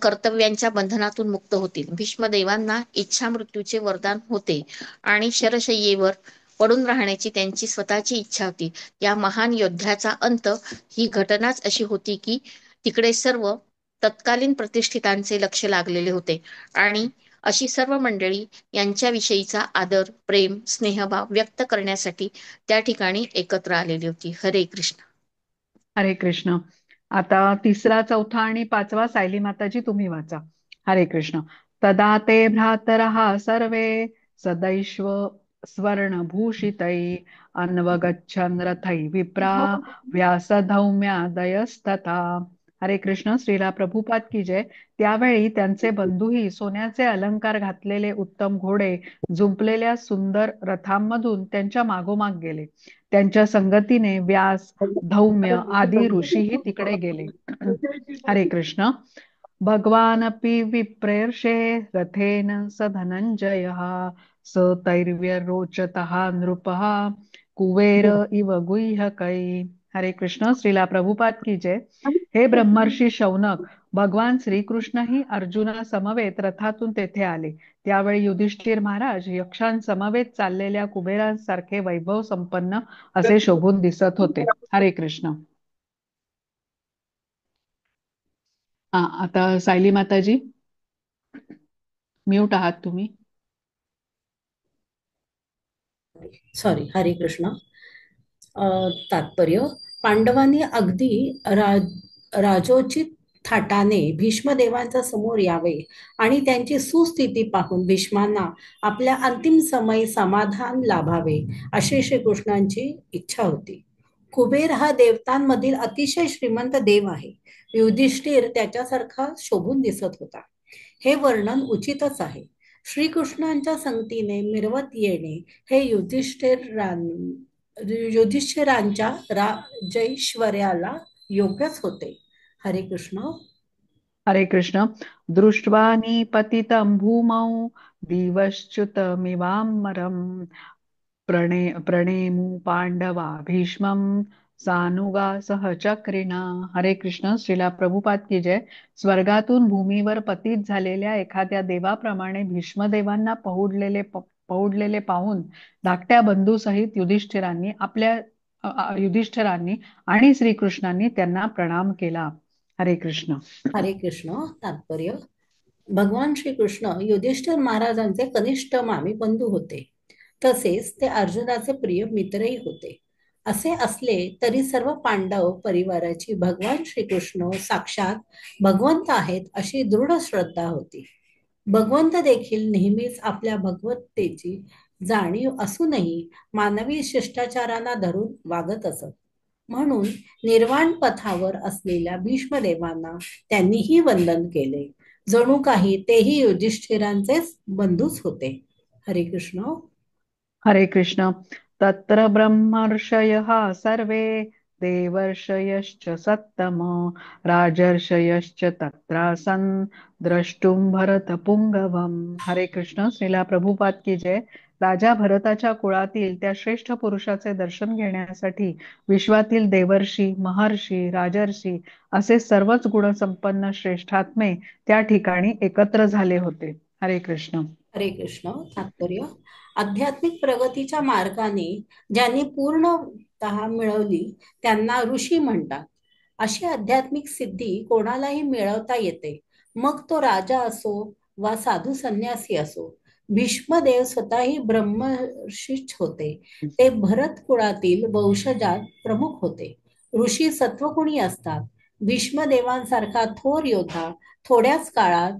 S8: कर्तव्यांच्या बंधनातून मुक्त होतील. भीष्मदेवांना इच्छा मृत्यूचे वरदान होते आणि शरशय्येवर पडून राहण्याची त्यांची स्वतःची इच्छा होती. या महान योद्ध्याचा अंत ही घटनाच अशी होती की तिकडे सर्व तत्कालीन प्रतिष्ठितांचे लक्ष लागलेले होते आणि अशी सर्व मंडळी यांच्याविषयीचा आदर, प्रेम, स्नेहभाव व्यक्त करण्यासाठी त्या ठिकाणी एकत्र आलेली होती. हरे कृष्ण.
S1: हरे कृष्ण. आता तिसरा, चौथा आणि पाचवा सायली माताजी तुम्ही वाचा. हरे कृष्ण. तदा ते भ्रातरः सर्वे सदैश्व स्वर्णभूषितै अन्वगच्छन् रथै विप्रा व्यासधौम्यादयस्तथा. हरे कृष्ण. श्रीला प्रभुपाद की जय. त्यावेळी त्यांचे बंधूही सोन्याचे अलंकार घातलेले उत्तम घोडे जुंपलेल्या सुंदर रथांमधून त्यांच्या मागोमाग गेले. त्यांच्या संगतीने व्यास, धौम्य आदी ऋषीही तिकडे गेले. हरे कृष्ण. भगवानपि विप्रेर्षे रथेन स धनंजयः स तैर्व्यरोचतः नृपः कुबेर इव गुह्यकै. हरे कृष्ण. श्रीला प्रभुपाद की जय. हे ब्रह्मर्षी शौनक, भगवान श्रीकृष्णही अर्जुना समवेत रथातून तेथे आले. त्यावेळी युधिष्ठिर महाराज यक्षांसमवेत चाललेल्या कुबेरांसारखे वैभव संपन्न असे शोभून दिसत होते. हरे कृष्ण. आता सायली माताजी, म्यूट आहात तुम्ही.
S7: सॉरी. हरे कृष्ण. तात्पर्य. पांडवांनी अगदी राजोचित थाटाने भीष्मदेवांच्या समोर यावे आणि त्यांची सुस्थिती पाहून भीष्मांना आपल्या अंतिम समय समाधान लाभावे अशी श्रीकृष्णांची इच्छा होती. कुबेर हा देवतांमधील अतिशय श्रीमंत देव आहे. युधिष्ठिर त्याच्यासारखा शोभून दिसत होता. हे वर्णन उचितच आहे. श्रीकृष्णांच्या संगतीने मिरवत येणे हे युधिष्ठिरांच्या राजैश्वर्याला योग्यच होते. हरे कृष्ण.
S1: हरे कृष्ण. दृष्ट्वा निपतितं भूमौ दिवश्च्युतमिवाम्बरम् प्रणेमु पांडवा भीष्मं सानुगा सहचक्रिणा. हरे कृष्ण. श्रीला प्रभुपाद की जय. स्वर्गातून भूमीवर पतित झालेल्या एखाद्या देवाप्रमाणे भीष्मदेवांना पहुडलेले पाहून धाकट्या बंधूसहित युधिष्ठिरांनी आणि श्रीकृष्णांनी त्यांना प्रणाम केला. हरे कृष्ण.
S7: हरे कृष्ण. तात्पर्य. भगवान श्रीकृष्ण युधिष्ठिर महाराजांचे कनिष्ठ मामी बंधू होते. तसेच ते अर्जुनाचे प्रिय मित्रही होते. असे असले तरी सर्व पांडव परिवाराची भगवान श्रीकृष्ण साक्षात भगवंत आहेत अशी दृढ श्रद्धा होती. भगवंत देखील नेहमीच आपल्या भगवत्तेची जाणीव असूनही मानवी शिष्टाचारांना धरून वागत असत. म्हणून निर्वाण पथावर असलेल्या भीष्मदेवांना त्यांनीही वंदन केले. जणू काही तेही युधिष्ठिरांचेच बंधूच होते. हरे कृष्ण.
S1: हरे कृष्ण. तत्र ब्रह्मर्षयः सर्वे देवर्षयश्च सत्तम राजर्षयश्च तत्रासन् द्रष्टुम भरतपुंगवम. हरे कृष्ण. श्रीला प्रभुपाद की जय. राजा भरताच्या कुळातील त्या श्रेष्ठ पुरुषाचे दर्शन घेण्यासाठी विश्वातील देवर्षी, महर्षी, राजर्षी असे सर्वच गुणसंपन्न श्रेष्ठात्मे त्या ठिकाणी एकत्र झाले होते. हरे कृष्ण.
S7: हरे कृष्ण. तात्पर्य. आध्यात्मिक प्रगतीच्या मार्गाने ज्यांनी पूर्णतः मिळवली त्यांना ऋषी म्हणतात. अशी आध्यात्मिक सिद्धी कोणालाही मिळवता येते, मग तो राजा असो वा साधू संन्यासी असो. भीष्मदेव स्वतःही ब्रह्मर्षीच होते. ते भरत कुळातील वंशजात प्रमुख होते. ऋषी सत्वगुणी असतात. भीष्मदेवांसारखा थोर योद्धा थोड्याच काळात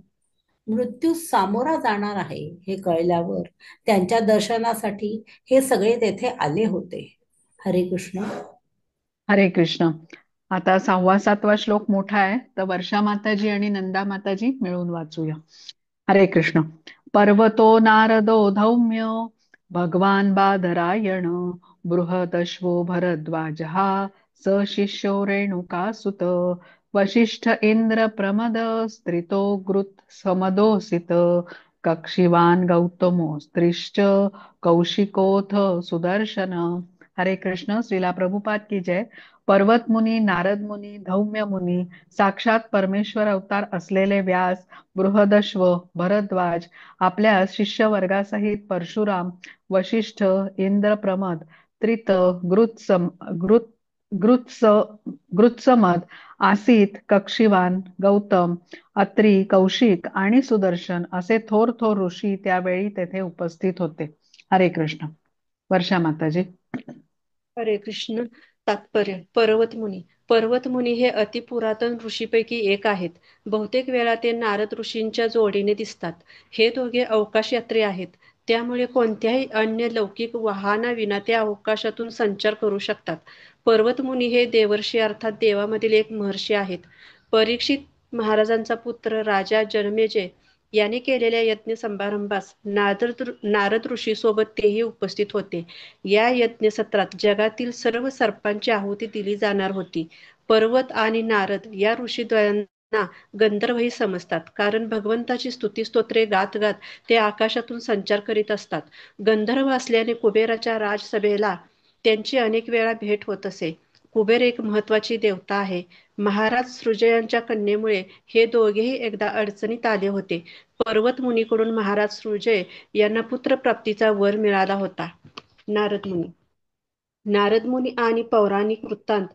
S7: मृत्यूस सामोरा जाणार आहे हे कळल्यावर त्यांच्या दर्शनासाठी हे सगळे तेथे आले होते. हरे कृष्ण.
S1: हरे कृष्ण. आता 6वा-7वा श्लोक मोठा आहे, तर वर्षा माताजी आणि नंदा माताजी मिळून वाचूया. हरे कृष्ण. पर्वतो नारदो धौम्य भगवान बादरायण बृहदश्वो भरद्वाजः स शिष्यो रेणुकासुत वसिष्ठ इंद्र प्रमद स्त्रितो गृत समदोसित कक्षिवान गौतमो स्त्रिश्च कौशिकोथ सुदर्शन. हरे कृष्ण. श्रीला प्रभुपाद की जय. पर्वत मुनी, नारद मुनी, धौम्य मुनी, साक्षात परमेश्वर अवतार असलेले व्यास, बृहदश्व, भरद्वाज, आपल्या शिष्य वर्गासहित परशुराम, वशिष्ठ, इंद्र प्रमद, त्रित, गृत्समद, आसित, कक्षिवान, गौतम, अत्री, कौशिक आणि सुदर्शन असे थोर थोर ऋषी त्यावेळी तेथे उपस्थित होते. हरे कृष्ण. वर्षा माताजी.
S3: हरे कृष्ण. तात्पर्य. पर्वतमुनी हे अतिपुरातन ऋषीपैकी एक आहेत. बहुतेक वेळा ते नारद ऋषींच्या जोडीने दिसतात. हे दोघे अवकाश यात्री आहेत. त्यामुळे कोणत्याही अन्य लौकिक वाहनाविना ते अवकाशातून संचार करू शकतात. पर्वतमुनी हे देवर्षी अर्थात देवामधील एक महर्षी आहेत. परीक्षित महाराजांचा पुत्र राजा जनमेजय याने केलेल्या यज्ञ समारंभास नारद ऋषी सोबत तेही उपस्थित होते. या यज्ञ सत्रात जगातील सर्व सर्पांची आहुती दिली जाणार होती. पर्वत आणि नारद या ऋषीद्वयांना गंधर्वही समजतात, कारण भगवंताची स्तुती स्तोत्रे गात गात ते आकाशातून संचार करीत असतात. गंधर्व असल्याने कुबेराच्या राजसभेला त्यांची अनेक वेळा भेट होत असे. कुबेर एक महत्वाची देवता आहे. महाराज सृजयांच्या कन्येमुळे हे दोघेही एकदा अडचणीत आले होते. पर्वत मुनीकडून महाराज सृजय यांना पुत्रप्राप्तीचा वर मिळाला होता. नारद मुनी आणि पौराणिक वृत्तांत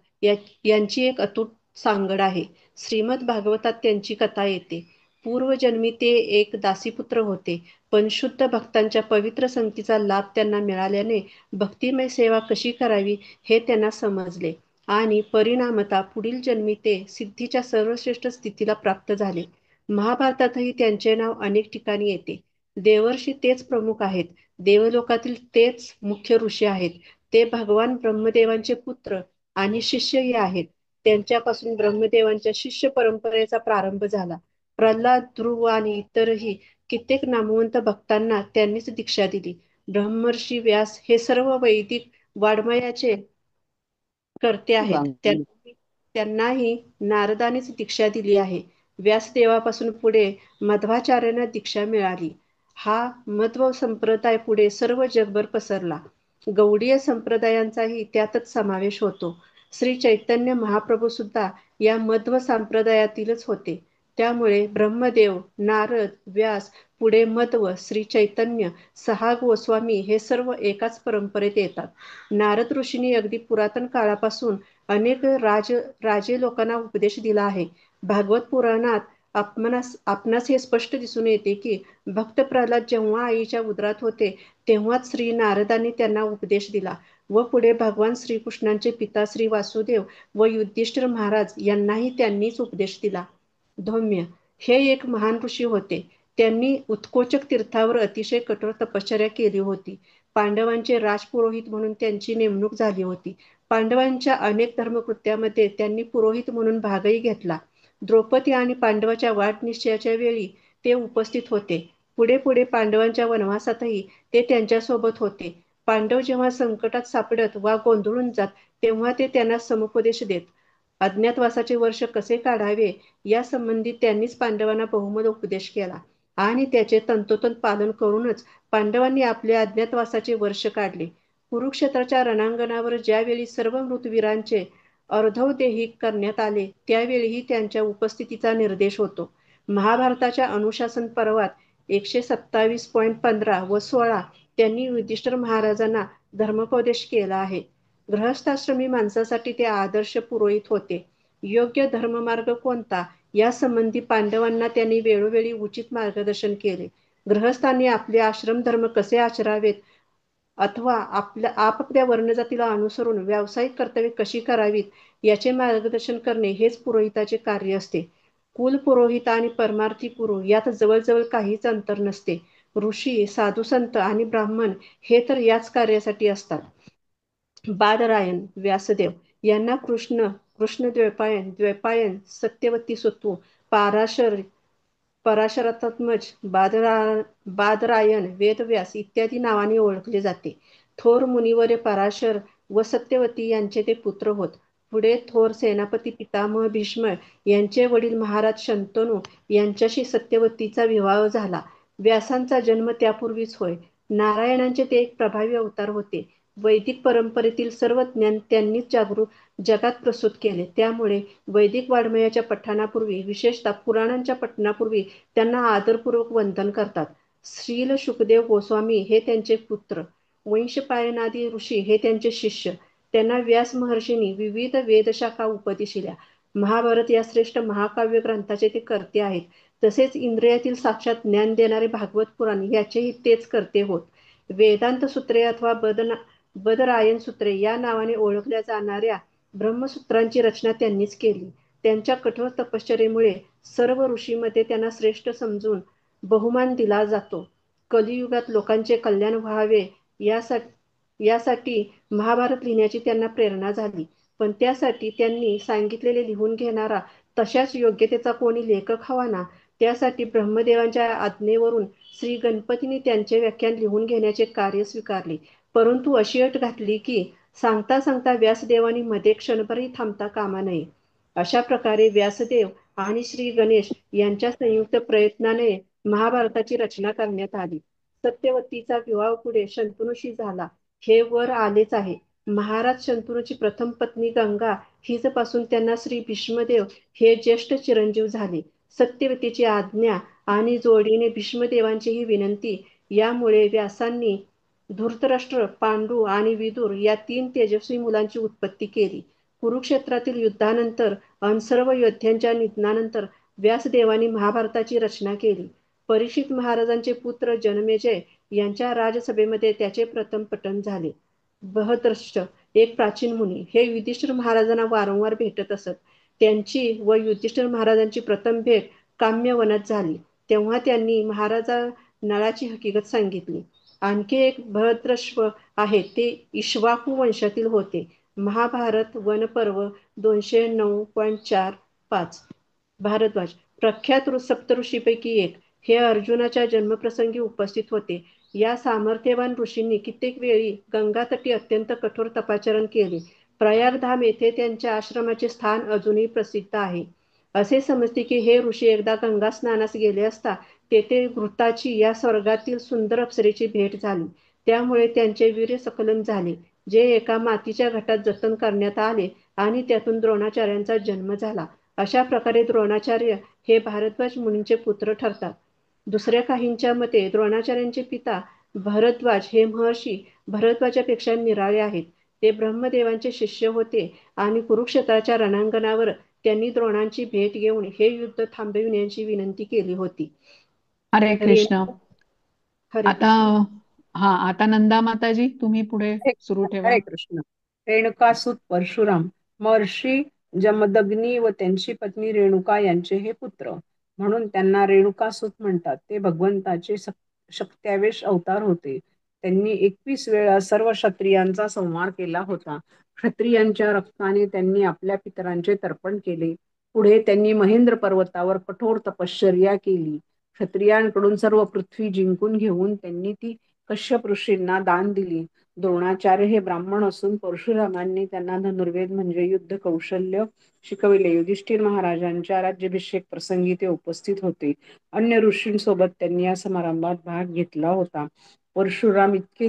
S3: यांची एक अतूट सांगड आहे. श्रीमद भागवतात त्यांची कथा येते. पूर्वजन्मी ते एक दासीपुत्र होते, पण शुद्ध भक्तांच्या पवित्र संगतीचा लाभ त्यांना मिळाल्याने भक्तिमय सेवा कशी करावी हे त्यांना समजले आणि परिणामतः पुढील जन्मी ते सिद्धीच्या सर्वश्रेष्ठ स्थितीला प्राप्त झाले. महाभारतातही त्यांचे नाव अनेक ठिकाणी येते. देवर्षी तेच प्रमुख आहेत. देवलोकातील तेच मुख्य ऋषी आहेत. ते भगवान ब्रह्मदेवांचे पुत्र आणि शिष्यही आहेत. त्यांच्यापासून ब्रह्मदेवांच्या शिष्य परंपरेचा प्रारंभ झाला. प्रल्हाद, ध्रुव आणि इतरही कित्येक नामवंत भक्तांना त्यांनीच दीक्षा दिली. ब्रह्मर्षी व्यास हे सर्व वैदिक वाङ्मयाचे कर्ते आहेत. त्यांनाही नारदानेच दीक्षा दिली आहे. व्यासदेवापासून पुढे मध्वाचार्यांना दीक्षा मिळाली. हा मध्व संप्रदाय पुढे सर्व जगभर पसरला. गौडीय संप्रदायांचाही त्यातच समावेश होतो. श्री चैतन्य महाप्रभू सुद्धा या मध्व संप्रदायातीलच होते. त्यामुळे ब्रह्मदेव, नारद, व्यास, पुढे मध्व, श्री चैतन्य, 6 गोस्वामी हे सर्व एकाच परंपरेत येतात. नारद ऋषींनी अगदी पुरातन काळापासून अनेक राजे लोकांना उपदेश दिला आहे. भागवत पुराणात आपणास हे स्पष्ट दिसून येते की भक्त प्रल्हाद जेव्हा आईच्या उदरात होते तेव्हाच श्री नारदांनी त्यांना उपदेश दिला व पुढे भगवान श्रीकृष्णांचे पिता श्री वासुदेव व युधिष्ठिर महाराज यांनाही त्यांनीच उपदेश दिला. धौम्य हे एक महान ऋषी होते. त्यांनी उत्कोचक तीर्थावर अतिशय कठोर तपश्चर्या केली होती. पांडवांचे राजपुरोहित म्हणून त्यांची नेमणूक झाली होती. पांडवांच्या अनेक धर्मकृत्यामध्ये त्यांनी पुरोहित म्हणून भागही घेतला. द्रौपदी आणि पांडवाच्या वाटनिश्चयाच्या वेळी ते उपस्थित होते. पुढे पुढे पांडवांच्या वनवासातही ते त्यांच्यासोबत होते. पांडव जेव्हा संकटात सापडत वा गोंधळून जात तेव्हा ते त्यांना समुपदेश देत. अज्ञातवासाचे वर्ष कसे काढावे या संबंधी त्यांनीच पांडवांना बहुमोल उपदेश केला आणि त्याचे तंतोतंत पालन करूनच पांडवांनी आपले अज्ञातवासाचे वर्ष काढले. कुरुक्षेत्राच्या रणांगणावर ज्यावेळी सर्व मृतवीरांचे अर्धवदेही करण्यात आले त्यावेळीही त्यांच्या उपस्थितीचा निर्देश होतो. महाभारताच्या अनुशासन पर्वात 127.15 व 16 त्यांनी युधिष्ठिर महाराजांना धर्मोपदेश केला आहे. गृहस्थाश्रमी माणसासाठी ते आदर्श पुरोहित होते. योग्य धर्ममार्ग कोणता यासंबंधी पांडवांना त्यांनी वेळोवेळी उचित मार्गदर्शन केले. गृहस्थांनी आपले आश्रमधर्म कसे आचरावेत अथवा आपापल्या वर्णजातीला अनुसरून व्यावसायिक कर्तव्ये कशी करावीत याचे मार्गदर्शन करणे हेच पुरोहिताचे कार्य असते. कुलपुरोहित आणि परमार्थी पुरोहित यात जवळजवळ काहीच अंतर नसते. ऋषी, साधुसंत आणि ब्राह्मण हे तर याच कार्यासाठी असतात. बादरायण, व्यासदेव यांना कृष्णद्वैपायन, द्वैपायन, सत्यवती सत्तू, पाराशर पराशरात्मज, बादरायण, वेदव्यास इत्यादी नावांनी ओळखले जाते. थोर मुनिवर्य पराशर व सत्यवती यांचे ते पुत्र होत. पुढे थोर सेनापती पितामह भीष्म यांचे वडील महाराज शंतनू यांच्याशी सत्यवतीचा विवाह झाला. व्यासांचा जन्म त्यापूर्वीच होय. नारायणांचे ते एक प्रभावी अवतार होते. वैदिक परंपरेतील सर्व ज्ञान त्यांनीच जगात प्रस्तुत केले. त्यामुळे वैदिक वाङ्मयाच्या पठणापूर्वी, विशेषतः पुराणांच्या पठणापूर्वी त्यांना आदरपूर्वक वंदन करतात. श्रील शुकदेव गोस्वामी हे त्यांचे पुत्र, वैशंपायनादी ऋषी हे त्यांचे शिष्य. त्यांना व्यास महर्षींनी विविध वेदशाखा उपदेशिल्या. महाभारत या श्रेष्ठ महाकाव्य ग्रंथाचे ते कर्ते आहेत. तसेच इंद्रियातील साक्षात ज्ञान देणारे भागवत पुराण याचेही तेच कर्ते होत. वेदांत सूत्रे अथवा बदरायण सूत्रे या नावाने ओळखल्या जाणाऱ्या ब्रह्मसूत्रांची रचना त्यांनीच केली. त्यांच्या कठोर तपश्चर्येमुळे सर्व ऋषीमध्ये त्यांना श्रेष्ठ समजून बहुमान दिला जातो. कलियुगात लोकांचे कल्याण व्हावे यासाठी महाभारत लिहिण्याची त्यांना प्रेरणा झाली. पण त्यासाठी त्यांनी सांगितलेले लिहून घेणारा तशाच योग्यतेचा कोणी लेखक हवा ना. त्यासाठी ब्रह्मदेवांच्या आज्ञेवरून श्री गणपतींनी त्यांचे व्याख्यान लिहून घेण्याचे कार्य स्वीकारले. परंतु अशी अट घातली की सांगता सांगता व्यासदेवांनी मध्ये क्षणभरही थांबता कामा नये. अशा प्रकारे व्यासदेव आणि श्री गणेश यांच्या संयुक्त प्रयत्नाने महाभारताची रचना करण्यात आली. सत्यवतीचा विवाह पुढे शंतनूशी झाला हे वर आलेच आहे. महाराज शंतनूची प्रथम पत्नी गंगा हिजपासून त्यांना श्री भीष्मदेव हे ज्येष्ठ चिरंजीव झाले. सत्यवतीची आज्ञा आणि जोडीने भीष्मदेवांचीही विनंती यामुळे व्यासांनी धृतराष्ट्र, पांडू आणि विदुर या 3 तेजस्वी मुलांची उत्पत्ती केली. कुरुक्षेत्रातील युद्धानंतर आणि सर्व योद्ध्यांच्या निधनानंतर व्यासदेवांनी महाभारताची रचना केली. परीक्षित महाराजांचे पुत्र जनमेजय यांच्या राजसभेमध्ये त्याचे प्रथम पठण झाले. बृहद्रष्ट, एक प्राचीन मुनी, हे युधिष्ठिर महाराजांना वारंवार भेटत असत. त्यांची व युधिष्ठिर महाराजांची प्रथम भेट काम्यवनात झाली. तेव्हा त्यांनी महाराजा नळाची हकीकत सांगितली. आणखी एक बृहद्रश्व आहे, ते इक्ष्वाकू वंशातील होते. महाभारत वनपर्व 209.4-5. भारद्वाज, प्रख्यात सप्तऋषीपैकी एक, हे अर्जुनाच्या जन्मप्रसंगी उपस्थित होते. या सामर्थ्यवान ऋषींनी कित्येक वेळी गंगातटी अत्यंत कठोर तपाचरण केले. प्रयागधाम येथे त्यांच्या आश्रमाचे स्थान अजूनही प्रसिद्ध आहे. असे समजते की हे ऋषी एकदा गंगा स्नानास गेले असता तेथे घृताची या स्वर्गातील सुंदर अप्सरेची भेट झाली. त्यामुळे त्यांचे वीर्यस्खलन झाले, जे एका मातीच्या घटात जतन करण्यात आले आणि त्यातून द्रोणाचार्यांचा जन्म झाला. अशा प्रकारे द्रोणाचार्य हे भारद्वाज मुनींचे पुत्र ठरतात. दुसऱ्या काहींच्या मते द्रोणाचार्यांचे पिता भरद्वाज हे महर्षी भरद्वाजापेक्षा निराळे आहेत. ते ब्रह्मदेवांचे शिष्य होते आणि कुरुक्षेत्राच्या रणांगणावर त्यांनी द्रोणांची भेट घेऊन हे युद्ध थांबविण्याची विनंती केली होती.
S1: हरे कृष्ण.
S3: हरे
S1: आता आता नंदा माताजी तुम्ही पुढे सुरू ठेवा.
S4: हरे कृष्ण. रेणुकासूत परशुराम, महर्षी जमदग्नी व त्यांची पत्नी रेणुका यांचे हे पुत्र, म्हणून त्यांना रेणुकासूत म्हणतात. ते भगवंताचे शक्त्यावेश अवतार होते. त्यांनी 21 वेळा सर्व क्षत्रियांचा संहार केला होता. क्षत्रियांच्या रक्ताने त्यांनी आपल्या पितरांचे तर्पण केले. पुढे त्यांनी महेंद्र पर्वतावर कठोर तपश्चर्या केली. क्षत्रियांकडून सर्व पृथ्वी जिंकून घेऊन त्यांनी ती कश्यप ऋषींना दान दिली. द्रोणाचार्य हे ब्राह्मण असून परशुरामांनी त्यांना धनुर्वेद म्हणजे युद्ध कौशल्य शिकविले. युधिष्ठिर महाराजांच्या राज्याभिषेक प्रसंगी ते उपस्थित होते. अन्य ऋषींसोबत त्यांनी या समारंभात भाग घेतला होता. परशुराम इतके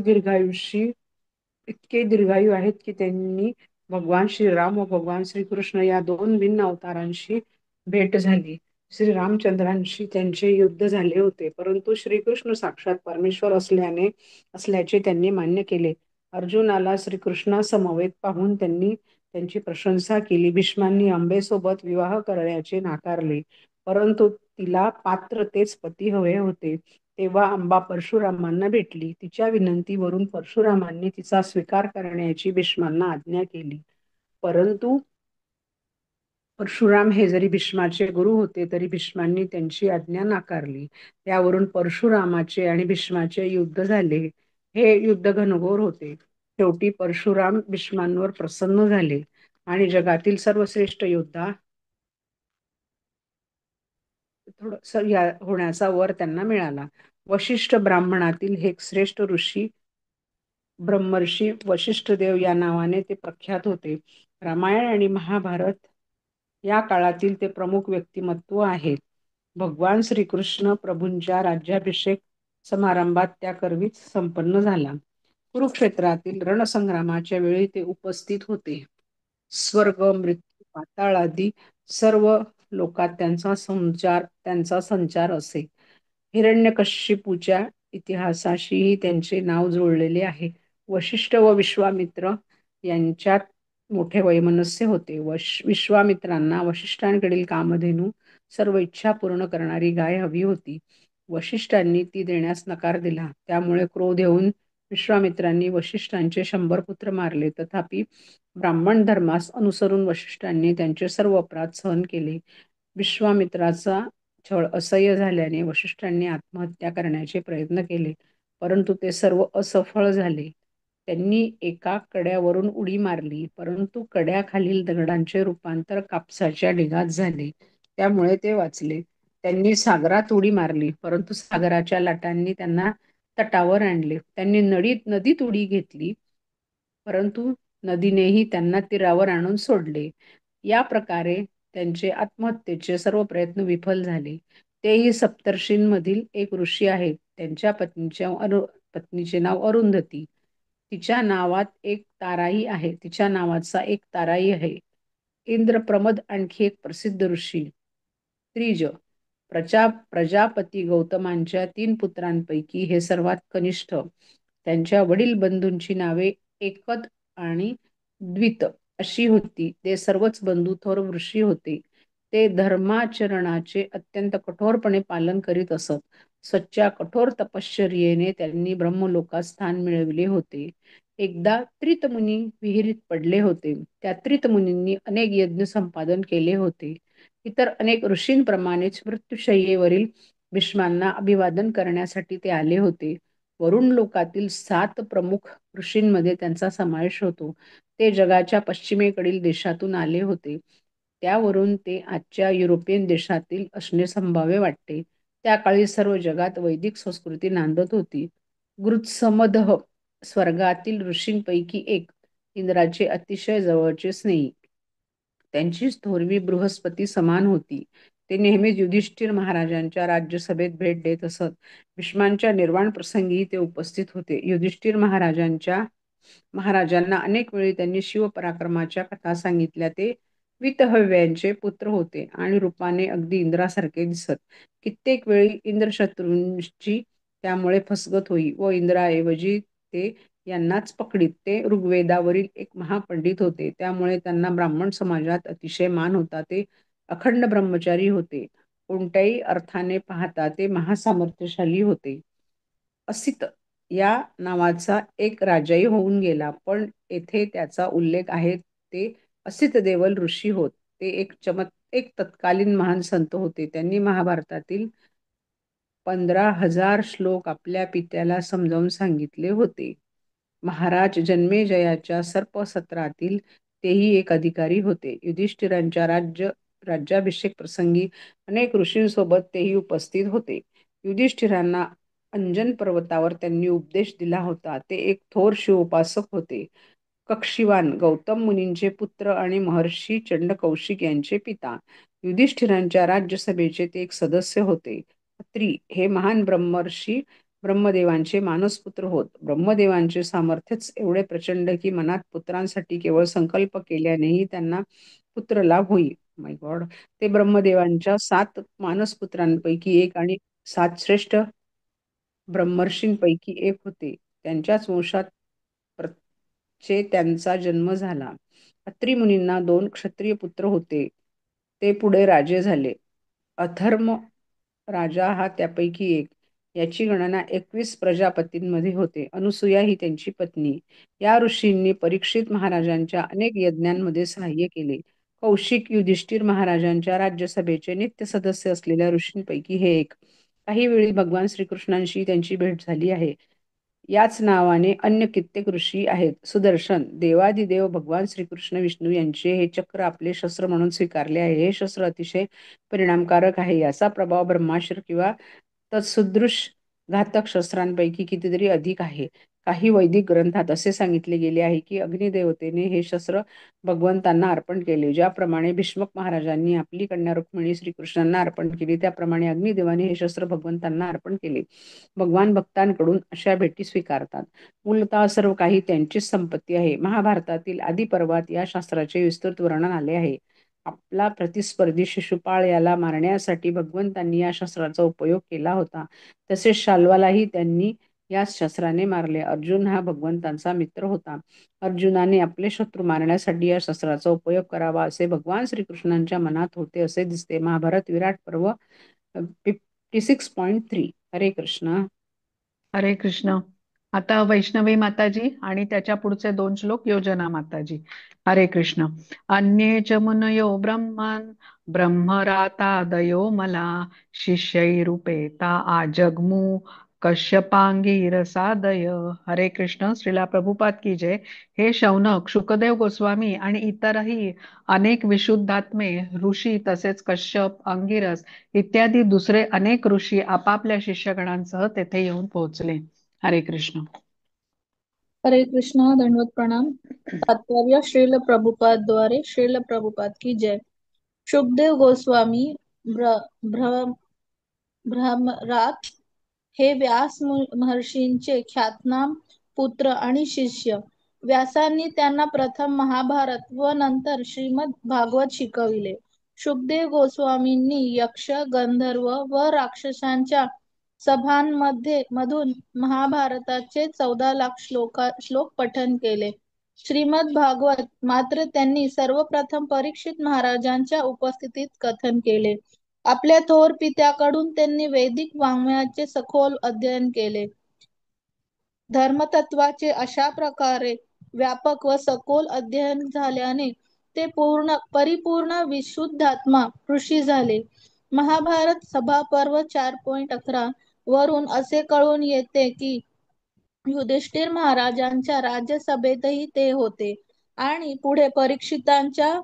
S4: दीर्घायू आहेत की त्यांनी भगवान श्रीराम व भगवान श्रीकृष्ण या 2 भिन्न अवतारांशी भेट झाली. श्रीरामचंद्रांशी त्यांचे युद्ध झाले होते, परंतु श्रीकृष्ण साक्षात परमेश्वर असल्याचे त्यांनी मान्य केले. अर्जुनाला श्रीकृष्णासमवेत पाहून त्यांनी त्यांची प्रशंसा केली. भीष्मांनी अंबेसोबत विवाह करण्याचे नाकारले, परंतु तिला पात्र तेच पती हवे होते. तेव्हा अंबा परशुरामांना भेटली. तिच्या विनंतीवरून परशुरामांनी तिचा स्वीकार करण्याची भीष्मांना आज्ञा केली. परंतु परशुराम हे जरी भीष्माचे गुरु होते तरी भीष्मांनी त्यांची आज्ञा नाकारली. त्यावरून परशुरामाचे आणि भीष्माचे युद्ध झाले. हे युद्ध घनघोर होते. शेवटी परशुराम भीष्मांवर प्रसन्न झाले आणि जगातील सर्वश्रेष्ठ योद्धा होण्याचा वर त्यांना मिळाला. वशिष्ठ ब्राह्मणातील हे एक श्रेष्ठ ऋषी ब्रह्मर्षी वशिष्ठदेव या नावाने ते प्रख्यात होते. रामायण आणि महाभारत या काळातील ते प्रमुख व्यक्तिमत्व आहेत. भगवान श्रीकृष्ण प्रभूंच्या राज्याभिषेक समारंभात त्याकरवीच संपन्न झाला. कुरुक्षेत्रातील रणसंग्रामाच्या वेळी ते उपस्थित होते. स्वर्ग, मृत्यू, पाताळ आदी सर्व लोकात त्यांचा संचार असे. हिरण्यकश्यपूच्या इतिहासाशीही त्यांचे नाव जोडलेले आहे. वशिष्ठ व विश्वामित्र यांच्यात मोठे वैमनस्य होते. विश्वामित्रांना वशिष्ठांकडील कामधेनू, सर्व इच्छा पूर्ण करणारी गाय हवी होती. वशिष्ठांनी ती देण्यास नकार दिला. त्यामुळे क्रोध येऊन विश्वामित्रांनी वशिष्ठांचे 100 पुत्र मारले. तथापि ब्राह्मण धर्मास अनुसरून वशिष्ठांनी त्यांचे सर्व अपराध सहन केले. विश्वामित्राचा छळ असह्य झाल्याने वशिष्ठांनी आत्महत्या करण्याचे प्रयत्न केले, परंतु ते सर्व असफळ झाले. त्यांनी एका कड्यावरून उडी मारली, परंतु कड्याखालील दगडांचे रूपांतर कापसाच्या ढिगात झाले, त्यामुळे ते वाचले. त्यांनी सागरात उडी मारली, परंतु सागराच्या लाटांनी त्यांना तटावर आणले. त्यांनी नदीत उडी घेतली, परंतु नदीनेही त्यांना तीरावर आणून सोडले. या प्रकारे त्यांचे आत्महत्येचे सर्व प्रयत्न विफल झाले. तेही सप्तर्षींमधील एक ऋषी आहेत. त्यांच्या पत्नीचे नाव अरुंधती. तिच्या नावाचा एक ताराही आहे. इंद्रप्रमद आणखी एक प्रसिद्ध ऋषी. त्रिज प्रजापती गौतमांच्या 3 पुत्रांपैकी हे सर्वात कनिष्ठ. त्यांच्या वडील बंधूंची नावे एकद आणि द्वित अशी होती. ते सर्वच बंधू थोर ऋषी होते. ते धर्माचरणाचे अत्यंत कठोरपणे पालन करीत असत. सच्च्या कठोर तपश्चर्येने त्यांनी ब्रह्मलोकात स्थान मिळविले होते. एकदा त्रितमुनी विहिरीत पडले होते. त्या त्रितमुनींनी अनेक यज्ञ संपादन केले होते. इतर अनेक ऋषींप्रमाणेच मृत्यूशय्येवरील भीष्मांना अभिवादन करण्यासाठी ते आले होते. वरुण लोकातील 7 प्रमुख ऋषींमध्ये त्यांचा समावेश होतो. ते जगाच्या पश्चिमेकडील देशातून आले होते. त्यावरून ते आजच्या युरोपियन देशातील असणे संभाव्य वाटते. त्या काळी सर्व जगात वैदिक संस्कृती नांदत होती. गृत्समदह स्वर्गातील ऋषींपैकी एक, इंद्राचे अतिशय जवळचे स्नेही. त्यांची थोरवी बृहस्पती समान होती. ते नेहमीच युधिष्ठिर महाराजांच्या राज्यसभेत भेट देत असत. भीष्मांच्या निर्वाण प्रसंगी ते उपस्थित होते. युधिष्ठिर महाराजांना अनेक वेळी त्यांनी शिवपराक्रमाच्या कथा सांगितल्या. ते वितहव्यांचे पुत्र होते आणि रूपाने अगदी इंद्रासारखे दिसत. कित्येक वेळी इंद्रशत्रूंची त्यामुळे फसगत होई व इंद्राऐवजी ते यांनाच पकडीत. ते ऋग्वेदावरील एक महापंडित होते, त्यामुळे त्यांना ब्राह्मण समाजात अतिशय मान होता. ते अखंड ब्रह्मचारी होते. कोणत्याही अर्थाने पाहता ते महासामर्थ्यशाली होते. असित या नावाचा एक राजाही होऊन गेला, पण येथे त्याचा उल्लेख आहे. ते असित देवल ऋषी होत. ते एक तत्कालीन महान संत होते. त्यांनी महाभारतातील 15,000 श्लोक आपल्या पित्याला समजावून सांगितले होते. महाराज जन्मेजयाच्या सर्पसत्रातील तेही एक अधिकारी होते. युधिष्ठिरांच्या राज्याभिषेक प्रसंगी अनेक ऋषींसोबत तेही उपस्थित होते. युधिष्ठिरांना अंजन पर्वतावर त्यांनी उपदेश दिला होता. ते एक थोर शिवोपासक होते. कक्षीवान गौतम मुनींचे पुत्र आणि महर्षी चंडकौशिक यांचे पिता. युधिष्ठिरांच्या राज्यसभेचे ते एक सदस्य होते. अत्री हे महान ब्रह्मर्षी ब्रह्मदेवांचे मानसपुत्र होत. ब्रह्मदेवांचे सामर्थ्यच एवढे प्रचंड की मनात पुत्रांसाठी केवळ संकल्प केल्यानेही त्यांना पुत्रलाभ होई. माय गॉड. ते ब्रह्मदेवांच्या 7 मानसपुत्रांपैकी एक आणि 7 श्रेष्ठ ब्रह्मर्षींपैकी एक होते. त्यांच्याच वंशात त्यांचा जन्म झाला. अत्री मुनींना 2 क्षत्रिय पुत्र होते. ते पुढे राजे झाले. अधर्म राजा हा त्यापैकी एक. याची गणना 21 प्रजापतींमध्ये होते. अनुसूया ही त्यांची पत्नी. या ऋषींनी परीक्षित महाराजांच्या अनेक यज्ञांमध्ये सहाय्य केले. कौशिक युधिष्ठिर महाराजांच्या राज्यसभेचे नित्य सदस्य असलेल्या ऋषींपैकी हे एक. काही वेळी भगवान श्रीकृष्णांशी त्यांची भेट झाली आहे. याच नावाने अन्य कित्येक ऋषी आहेत. सुदर्शन, देवादिदेव भगवान श्रीकृष्ण विष्णू यांचे हे चक्र आपले शस्त्र म्हणून स्वीकारले आहे. हे शस्त्र अतिशय परिणामकारक आहे. याचा प्रभाव ब्रह्मास्त्र किंवा तत्सदृश घातक शस्त्रांपैकी कितीतरी अधिक आहे. काही वैदिक ग्रंथात असे सांगितले गेले आहे की अग्निदेवतेने हे शस्त्र भगवंतांना अर्पण केले. ज्याप्रमाणे भीष्मक महाराजांनी आपली कन्या रुक्मिणी श्रीकृष्णांना अर्पण केली, त्याप्रमाणे अग्निदेवाने हे शस्त्र भगवंतांना अर्पण केले. भगवान भक्तांकडून अशा भेटी स्वीकारतात. मूलतः सर्व काही त्यांचीच संपत्ती आहे. महाभारतातील आदिपर्वात या शस्त्राचे विस्तृत वर्णन आले आहे. आपला प्रतिस्पर्धी शिशुपाळ याला मारण्यासाठी भगवंतांनी या शस्त्राचा उपयोग केला होता. तसेच शाल्वालाही त्यांनी याच शस्त्राने मारले. अर्जुन हा भगवंतांचा मित्र होता. अर्जुनाने आपले शत्रू मारण्यासाठी या शस्त्राचा उपयोग करावा असे भगवान श्रीकृष्णांच्या मनात होते असे दिसते. महाभारत विराट पर्व 56.3. हरे कृष्ण.
S1: हरे कृष्ण. आता वैष्णवी माताजी आणि त्याच्या पुढचे 2 श्लोक योजना माताजी. हरे कृष्ण. अन्ये च मुनयो ब्रह्मन् ब्रह्मरातादयो मला शिष्यैरुपेता आजग्मु कश्यपांगीरसादय. हरे कृष्ण. श्रीला प्रभुपाद की जय. हे शौनक, शुकदेव गोस्वामी आणि इतरही अनेक विशुद्धात्मे ऋषी तसेच कश्यप, अंगिरस इत्यादी दुसरे अनेक ऋषी आपापल्या शिष्यगणांसह तेथे येऊन पोहोचले. हरे कृष्ण.
S9: हरे कृष्ण. दंडवत प्रणाम. तात्पर्य श्रील प्रभुपाद द्वारे श्रील प्रभुपाद की जय. शुकदेव गोस्वामी भ्रमरात हे व्यास महर्षींचे ख्यातनाम पुत्र आणि शिष्य. व्यासांनी त्यांना प्रथम महाभारत व नंतर श्रीमद भागवत शिकविले. शुकदेव गोस्वामींनी यक्ष, गंधर्व व राक्षसांच्या मधून महाभारताचे 14 लाख श्लोक पठन केले. श्रीमद भागवत मात्र त्यांनी सर्वप्रथम परीक्षित महाराजांच्या उपस्थितीत कथन केले. आपल्या थोर पित्याकडून त्यांनी वैदिक वाङ्मयाचे सखोल अध्ययन केले. धर्मतत्वाचे अशा प्रकारे व्यापक व सखोल अध्ययन झाल्याने ते परिपूर्ण विशुद्धात्मा ऋषी झाले. महाभारत सभा पर्व 4.11 वरून असे कळून येते की युधिष्ठिर महाराजांच्या राज्यसभेतही ते होते आणि पुढे परीक्षितांच्या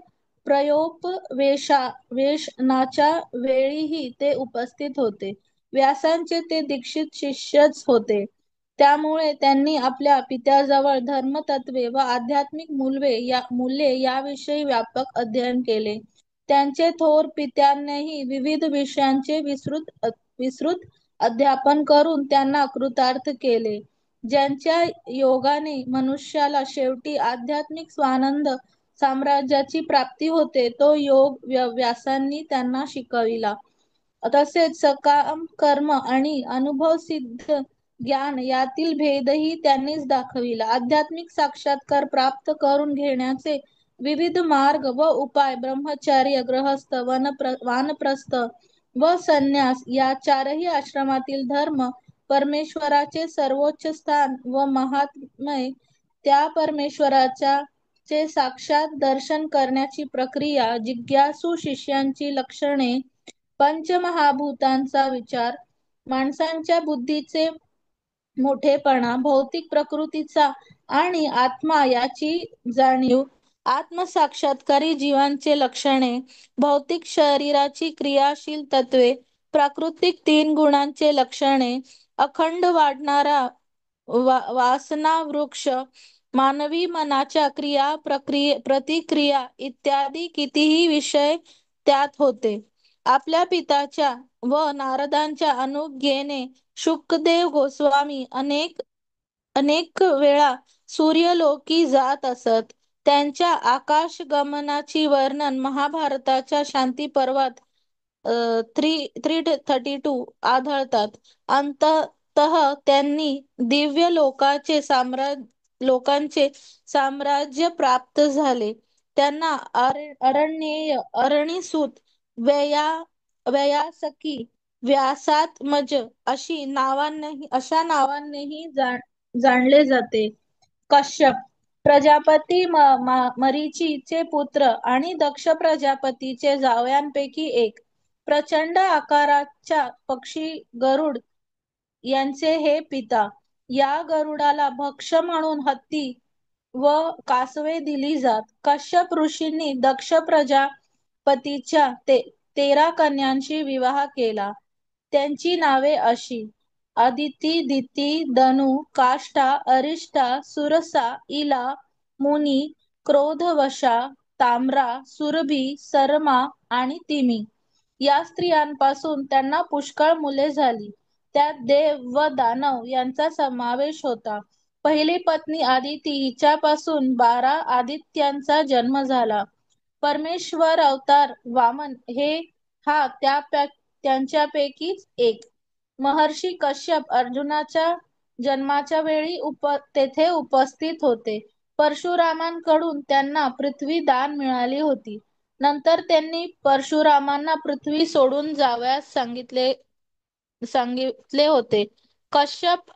S9: प्रयोपवेशनाच्या वेळीही ते उपस्थित होते. व्यासांचे ते दीक्षित शिष्यच होते. त्यामुळे त्यांनी आपल्या पित्याजवळ धर्मतत्वे व आध्यात्मिक मूल्ये याविषयी व्यापक अध्ययन केले. त्यांचे थोर पित्यांनीही विविध विषयांचे विस्तृत अध्यापन करून त्यांना कृतार्थ केले. ज्यांच्या योगाने मनुष्याला शेवटी आध्यात्मिक स्वानंद साम्राज्याची प्राप्ती होते, तो योग व्यासांनी त्यांना शिकविला. तसेच सकाम कर्म आणि अनुभवसिद्ध ज्ञान यातील भेदही त्यांनीच दाखविला. आध्यात्मिक साक्षात्कार प्राप्त करून घेण्याचे विविध मार्ग व उपाय ब्रह्मचर्य, गृहस्थ, वानप्रस्थ व संन्यास या 4ही आश्रमातील धर्म, परमेश्वराचे सर्वोच्च स्थान व महात्म्य, त्या परमेश्वराचे साक्षात दर्शन करण्याची प्रक्रिया, जिज्ञासू शिष्यांची लक्षणे, पंचमहाभूतांचा विचार, माणसांच्या बुद्धीचे मोठेपणा, भौतिक प्रकृतीचा आणि आत्मा याची जाणीव, आत्मसाक्षात्कारी जीवांचे लक्षणे, भौतिक शरीराची क्रियाशील तत्वे, प्राकृतिक 3 गुणांचे लक्षणे, अखंड वाढणारा वासना वृक्ष, मानवी मनाच्या क्रिया प्रतिक्रिया इत्यादी कितीही विषय त्यात होते. आपल्या पित्याच्या व नारदांच्या अनुज्ञेने शुकदेव गोस्वामी अनेक वेळा सूर्यलोकी जात असत. त्यांच्या आकाशगमनाची वर्णन महाभारताच्या शांती पर्वात 332 आढळतात. अंततः त्यांनी दिव्य लोकांचे साम्राज्य प्राप्त झाले. त्यांना अरणीसूत, वैयासकी, व्यासात्मज अशा नावानेही जाणले जाते. कश्यप प्रजापती मरीचीचे पुत्र आणि दक्ष प्रजापतीचे जावयांपैकी एक. प्रचंड आकाराच्या पक्षी गरुड यांचे हे पिता. या गरुडाला भक्ष म्हणून हत्ती व कासवे दिली जात. कश्यप ऋषींनी दक्ष प्रजापतीच्या 13 कन्यांशी विवाह केला. त्यांची नावे अशी: अदिती, दिती, दनु, काष्ठा, अरिष्टा, सुरसा, इला, मुनी, क्रोधवशा, ताम्रा, सुरभी, सरमा आणि तिमी. या स्त्रियांपासून त्यांना पुष्कळ मुले झाली. त्यात देव व दानव यांचा समावेश होता. पहिली पत्नी आदिती हिच्यापासून 12 आदित्यांचा जन्म झाला. परमेश्वर अवतार वामन हा त्यांच्यापैकीच एक. महर्षी कश्यप अर्जुनाच्या जन्माच्या वेळी तेथे उपस्थित होते. परशुरामांकडून त्यांना पृथ्वी दान मिळाली होती. नंतर त्यांनी परशुरामांना पृथ्वी सोडून जावयास सांगितले होते. कश्यप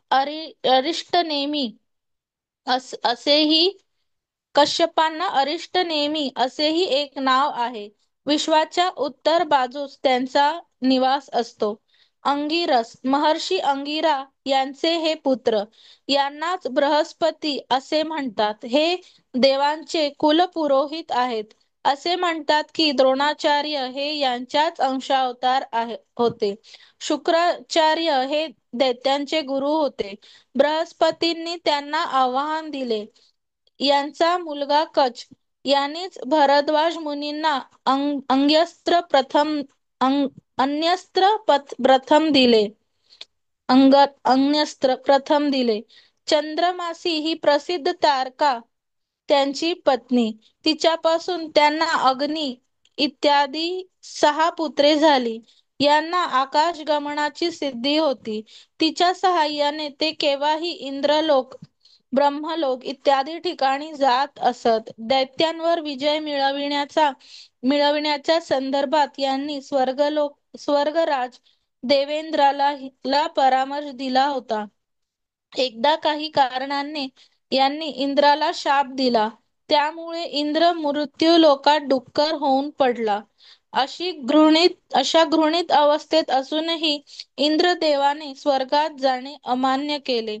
S9: कश्यपांना अरिष्टनेमी असेही एक नाव आहे. विश्वाच्या उत्तर बाजूस त्यांचा निवास असतो. अंगिरस महर्षी अंगिरा यांचे हे पुत्र. यांनाच बृहस्पती असे म्हणतात. हे देवांचे कुलपुरोहित आहेत. असे म्हणतात की द्रोणाचार्य हे यांच्याच अंशावतार होते. शुक्राचार्य हे दैत्यांचे गुरु होते. बृहस्पतींनी त्यांना आव्हान दिले. यांचा मुलगा कच यानेच भारद्वाज मुनींना अन्यस्त्र प्रथम दिले. चंद्रमासी ही प्रसिद्ध तारका त्यांची पत्नी. तिच्यापासून त्यांना अग्नी इत्यादी 6 पुत्रे झाली. यांना आकाशगमनाची सिद्धी होती. तिच्या सहाय्याने ते केव्हाही इंद्रलोक, ब्रह्मलोक इत्यादी ठिकाणी जात असत. दैत्यांवर विजय मिळविण्याच्या संदर्भात यांनी स्वर्गराज देवेंद्राला परामर्श दिला होता. एकदा काही कारणाने यांनी इंद्राला शाप दिला. त्यामुळे इंद्र मृत्यू लोकात डुक्कर होऊन पडला. अशा घृणित अवस्थेत असूनही इंद्रदेवाने स्वर्गात जाणे अमान्य केले.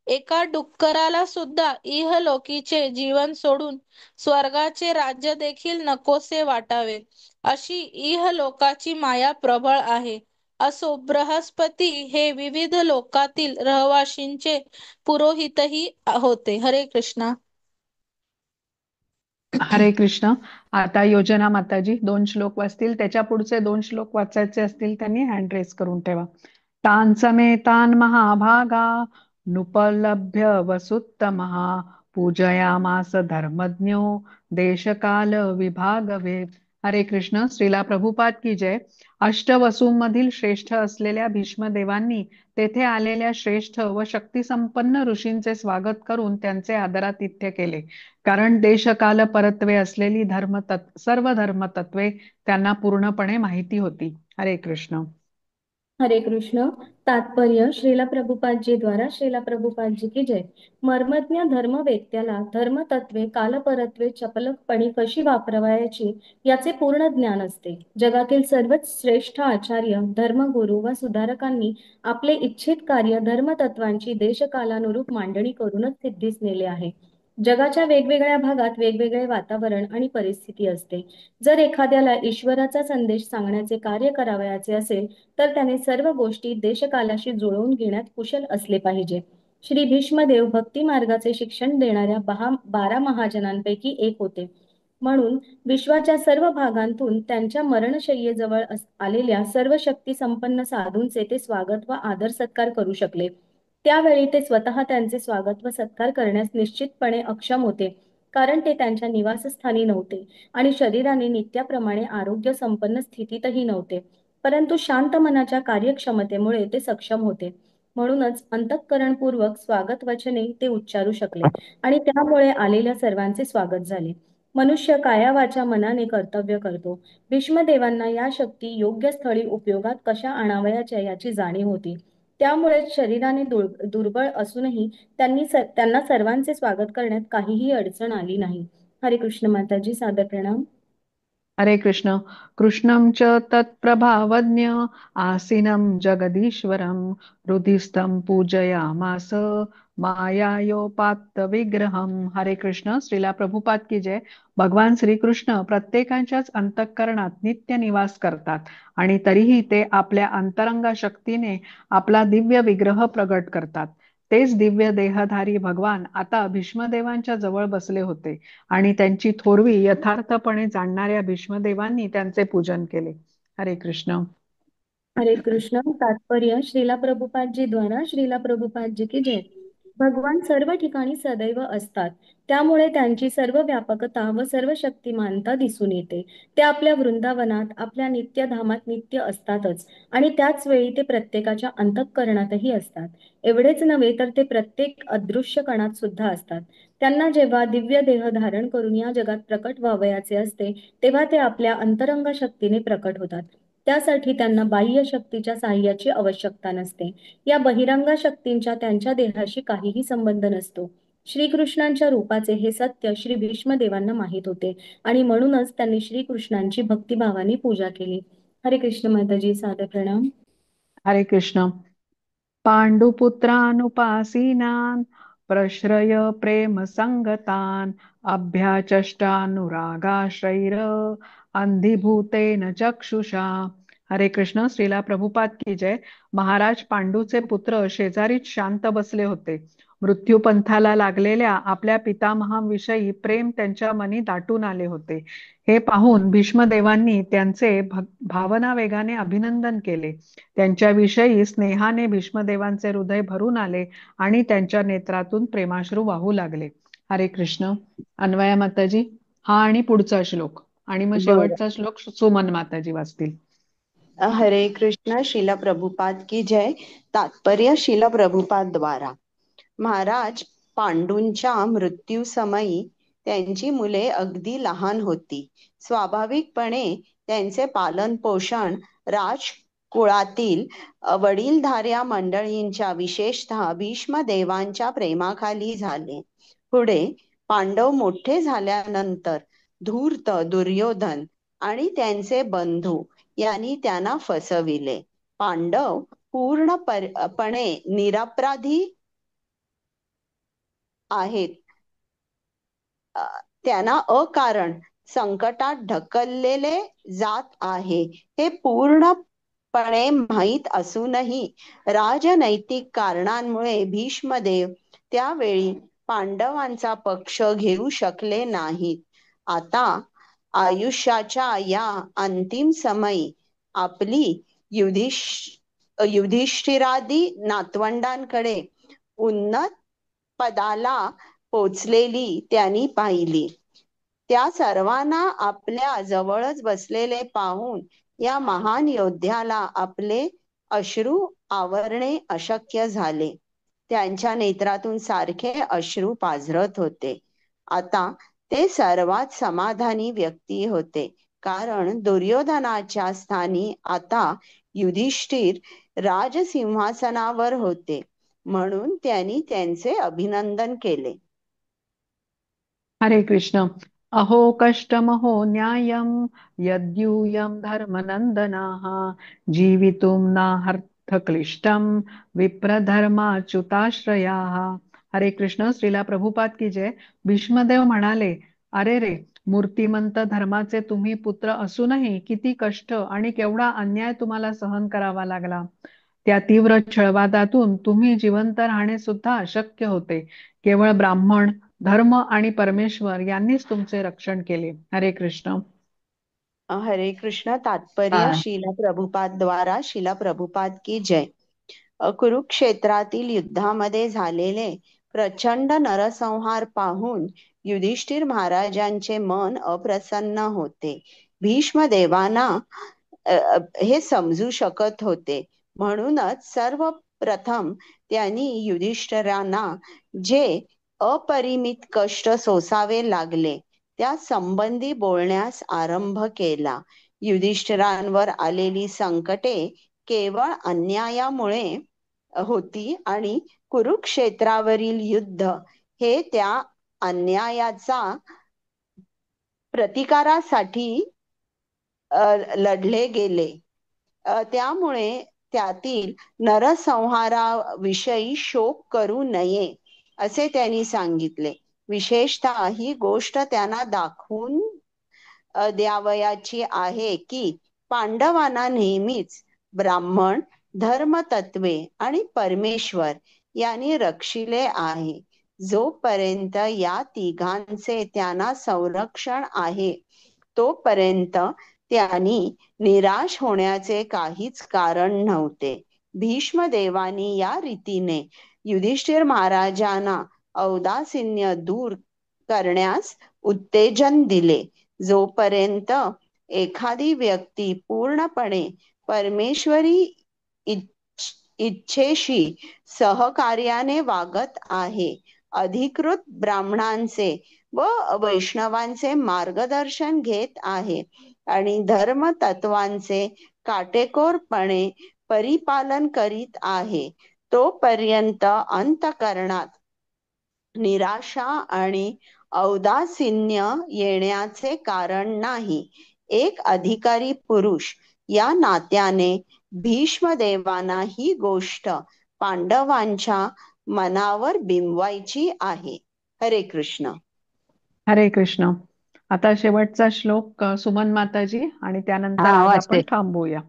S9: एका डुक्कराला सुद्धा इहलोकीचे जीवन सोडून स्वर्गाचे राज्य देखील नकोसे वाटावे, अशी इहलोकाची माया प्रबळ आहे. असो, बृहस्पती हे विविध लोकातील रहिवासींचे पुरोहितही होते. हरे कृष्णा.
S1: हरे कृष्ण. आता योजना माताजी 2 श्लोक वाचतील. त्याच्या पुढचे 2 श्लोक वाचायचे असतील त्यांनी हँड रेस करून ठेवा. तान समेतान महाभागा नुपलभ्य वसुत्तमः पूजयामास धर्मज्ञो देशकाल विभागभेद. हरे कृष्ण. श्रीला प्रभुपाद की जय. अष्टवसूंमधील श्रेष्ठ असलेल्या भीष्मदेवांनी तेथे आलेल्या श्रेष्ठ व शक्तिसंपन्न ऋषींचे स्वागत करून त्यांचे आदरातिथ्य केले. कारण देशकाल परत्वे असलेली सर्व धर्मतत्वे त्यांना पूर्णपणे माहिती होती. हरे कृष्ण.
S10: हरे कृष्ण. तात्पर्य श्रीला प्रभुपादजी द्वारा श्रीला प्रभुपादजी की जय. मर्मज्ञ धर्मवेत्याला धर्मतत्वे कालपरत्वे चपलकपणी कशी वापरावयाची याचे पूर्ण ज्ञान असते. जगातील सर्वच श्रेष्ठ आचार्य, धर्मगुरू व सुधारकांनी आपले इच्छित कार्य धर्मतत्वांची देशकालानुरूप मांडणी करूनच सिद्धीस नेले आहे. जगाच्या वेगवेगळ्या भागात वेगवेगळे वातावरण आणि परिस्थिती असते. जर एखाद्याला ईश्वराचा संदेश सांगण्याचे कार्य करावयाचे असेल तर त्याने सर्व गोष्टी देशकालाशी जुळवून घेण्यात कुशल असले पाहिजे. श्री भीष्मदेव भक्ती मार्गाचे शिक्षण देणाऱ्या 12 महाजनांपैकी एक होते. म्हणून विश्वाच्या सर्व भागांतून त्यांच्या मरणशय्येजवळ आलेल्या सर्व शक्ती संपन्न साधूंचे ते स्वागत व आदर सत्कार करू शकले. त्यावेळी ते स्वतः त्यांचे स्वागत व सत्कार करण्यास निश्चितपणे अक्षम होते, कारण ते त्यांच्या निवासस्थानी नव्हते आणि शरीराने नित्याप्रमाणे आरोग्य संपन्न स्थितीतही नव्हते. परंतु शांत मनाच्या कार्यक्षमतेमुळे ते सक्षम होते. म्हणूनच अंतःकरणपूर्वक स्वागत वचने ते उच्चारू शकले आणि त्यामुळे आलेल्या सर्वांचे स्वागत झाले. मनुष्य काया वाचा मनाने कर्तव्य करतो. भीष्मदेवांना या शक्ती योग्य स्थळी उपयोगात कशा आणावयाच्या याची जाणीव होती. त्यामुळेच शरीराने दुर्बळ असूनही त्यांना सर्वांचे स्वागत करण्यात काहीही अडचण आली नाही. हरे कृष्ण माताजी, सादर प्रणाम.
S1: हरे कृष्ण. कृष्णं च तत्प्रभावज्ञ आसीनं जगदीश्वरं हृदिस्थं पूजयामास मायायोपात्त विग्रहम. हरे कृष्ण. श्रीला प्रभुपाद की जय. भगवान श्रीकृष्ण प्रत्येकाच्याच अंतःकरणात नित्य निवास करतात आणि तरीही ते आपल्या अंतरंगा शक्तीने आपला दिव्य विग्रह प्रगट करतात. तेच दिव्य देहधारी भगवान आता भीष्मदेवांच्या जवळ बसले होते आणि त्यांची थोरवी यथार्थपणे जाणणाऱ्या भीष्मदेवांनी त्यांचे पूजन केले. हरे कृष्ण.
S10: हरे कृष्ण. तात्पर्य श्रीला प्रभुपादजी द्वारा श्रीला प्रभुपादजी की जय. भगवान सर्व ठिकाणी सदैव असतात, त्यामुळे त्यांची सर्व व्यापकता व सर्व शक्तिमानता दिसून येते. ते आपल्या वृंदावनात, आपल्या नित्यधामात नित्य असतातच आणि त्याच वेळी ते प्रत्येकाच्या अंतःकरणातही असतात. एवढेच नव्हे तर ते प्रत्येक अदृश्य कणात सुद्धा असतात. त्यांना जेव्हा दिव्य देह धारण करून या जगात प्रकट व्हावयाचे असते, तेव्हा ते आपल्या अंतरंग शक्तीने प्रकट होतात. त्यासाठी त्यांना बाह्य शक्तीच्या साह्याची आवश्यकता नसते. या बहिरंग शक्तींचा त्यांच्या देहाशी काहीही संबंध नसतो. श्रीकृष्णांच्या रूपाचे हे सत्य श्री भीष्मदेवांना माहीत होते आणि म्हणूनच त्यांनी श्रीकृष्णांची भक्तिभावाने पूजा केली. हरे कृष्ण माताजी, सादर प्रणाम.
S1: हरे कृष्ण. पांडुपुत्रानुपासीनान् प्रश्रय प्रेम संगतान् अभ्याचष्टानुरागाश्रैर अंधिभूतेन चक्षुषा. हरे कृष्ण. श्रीला प्रभुपाद की जय. महाराज पांडूचे पुत्र शेजारीच शांत बसले होते. मृत्यूपंथाला लागलेल्या आपल्या पितामहाविषयी प्रेम त्यांच्या मनी दाटून आले होते. हे पाहून भीष्मदेवांनी त्यांचे भावना वेगाने अभिनंदन केले. त्यांच्याविषयी स्नेहाने भीष्मदेवांचे हृदय भरून आले आणि त्यांच्या नेत्रातून प्रेमाश्रू वाहू लागले. हरे कृष्ण. अन्वया माताजी, हा आणि पुढचा श्लोक आणि मग
S4: बरं.
S1: शेवटचा श्लोक सुमन माताजी वाचतील.
S4: हरे कृष्ण. शिला प्रभुपाद की जय. तात्पर्य शिला प्रभुपाद द्वारा. महाराज पांडूंच्या मृत्यूसमयी त्यांची मुले अगदी लहान होती. स्वाभाविकपणे त्यांचे पालन पोषण राजकुळातील वडीलधाऱ्या मंडळींच्या, विशेषतः भीष्मदेवांच्या प्रेमाखाली झाले. पुढे पांडव मोठे झाल्यानंतर धूर्त, दुर्योधन आणि त्यांचे बंधू यांनी त्यांना फसविले. पांडव पूर्णपणे निरपराधी आहेत. त्यांना अकारण संकटात ढकललेले जात आहे हे पूर्णपणे माहीत असूनही राजनैतिक कारणांमुळे भीष्मदेव त्यावेळी पांडवांचा पक्ष घेऊ शकले नाहीत. आता आयुष्याच्या या अंतिम समयी आपली युधिष्ठिरादी नातवंडांकडे उन्नत पदाला पोचलेली त्यांनी पाहिली. त्या सर्वांना आपल्या जवळच बसलेले पाहून या महान योद्ध्याला आपले अश्रू आवरणे अशक्य झाले. त्यांच्या नेत्रातून सारखे अश्रू पाझरत होते. आता ते सर्वात समाधानी व्यक्ती होते, कारण दुर्योधनाच्या स्थानी आता युधिष्ठिर राजसिंहासनावर होते. म्हणून त्यांनी त्यांचे अभिनंदन केले.
S1: हरे कृष्ण. अहो कष्टमहो न्यायं यद्यूयं धर्मनंदनाः जीवितुं नाहर्थक्लिष्टं विप्रधर्माच्युताश्रयाः. हरे कृष्ण. श्रीला प्रभुपाद की जय. भीष्मदेव म्हणाले, अरे रे, मूर्तिमंत धर्माचे तुम्ही पुत्र असूनही किती कष्ट आणि केवढा अन्याय तुम्हाला सहन करावा लागला. त्या तीव्र छळवादातून तुम्ही जिवंत राहणे सुद्धा अशक्य होते. केवळ ब्राह्मण, धर्म आणि परमेश्वर यांनीच तुमचे रक्षण केले. हरे कृष्ण.
S4: हरे कृष्ण. तात्पर्य शिला प्रभुपाद द्वारा शिला प्रभुपाद की जय. कुरुक्षेत्रातील युद्धामध्ये झालेले प्रचंड नरसंहार पाहून युधिष्ठिर महाराजांचे मन अप्रसन्न होते. भीष्मदेवांना हे समजू शकत होते. म्हणूनच सर्वप्रथम त्यांनी युधिष्ठिरांना जे अपरिमित कष्ट सोसावे लागले
S11: त्या संबंधी बोलण्यास आरंभ केला. युधिष्ठिरांवर आलेली संकटे केवळ अन्यायामुळे होती आणि कुरुक्षेत्रावरील युद्ध हे त्या अन्यायाचा प्रतिकारासाठी लढले गेले. त्यामुळे त्यातील नरसंहाराविषयी शोक करू नये असे त्यांनी सांगितले. विशेषतः ही गोष्ट त्यांना दाखवून द्यावयाची आहे की पांडवांना नेहमीच ब्राह्मण, धर्मतत्वे आणि परमेश्वर यांनी रक्षिले आहे. जोपर्यंत या तिघांचे त्यांना संरक्षण आहे तोपर्यंत त्यांनी निराश होण्याचे काहीच कारण नव्हते. भीष्मदेवानी या रीतीने युधिष्ठिर महाराजांना औदासीन्य दूर करण्यास उत्तेजन दिले. जोपर्यंत एखादी व्यक्ती पूर्णपणे परमेश्वरी इच्छेशी सहकार्याने वागत आहे, अधिकृत ब्राह्मणांचे व वैष्णवांचे मार्गदर्शन घेत आहे आणि धर्मतत्वांचे काटेकोरपणे परिपालन करीत आहे, तोपर्यंत अंतःकरणात निराशा आणि औदासीन्य येण्याचे कारण नाही. एक अधिकारी पुरुष या नात्याने भीष्मदेवांना ही गोष्ट पांडवांच्या मनावर बिंबवायची आहे. हरे कृष्ण.
S1: हरे कृष्ण. आता शेवटचा श्लोक सुमन माताजी आणि त्यानंतर आज
S6: वाचते.
S1: आपण थांबूया.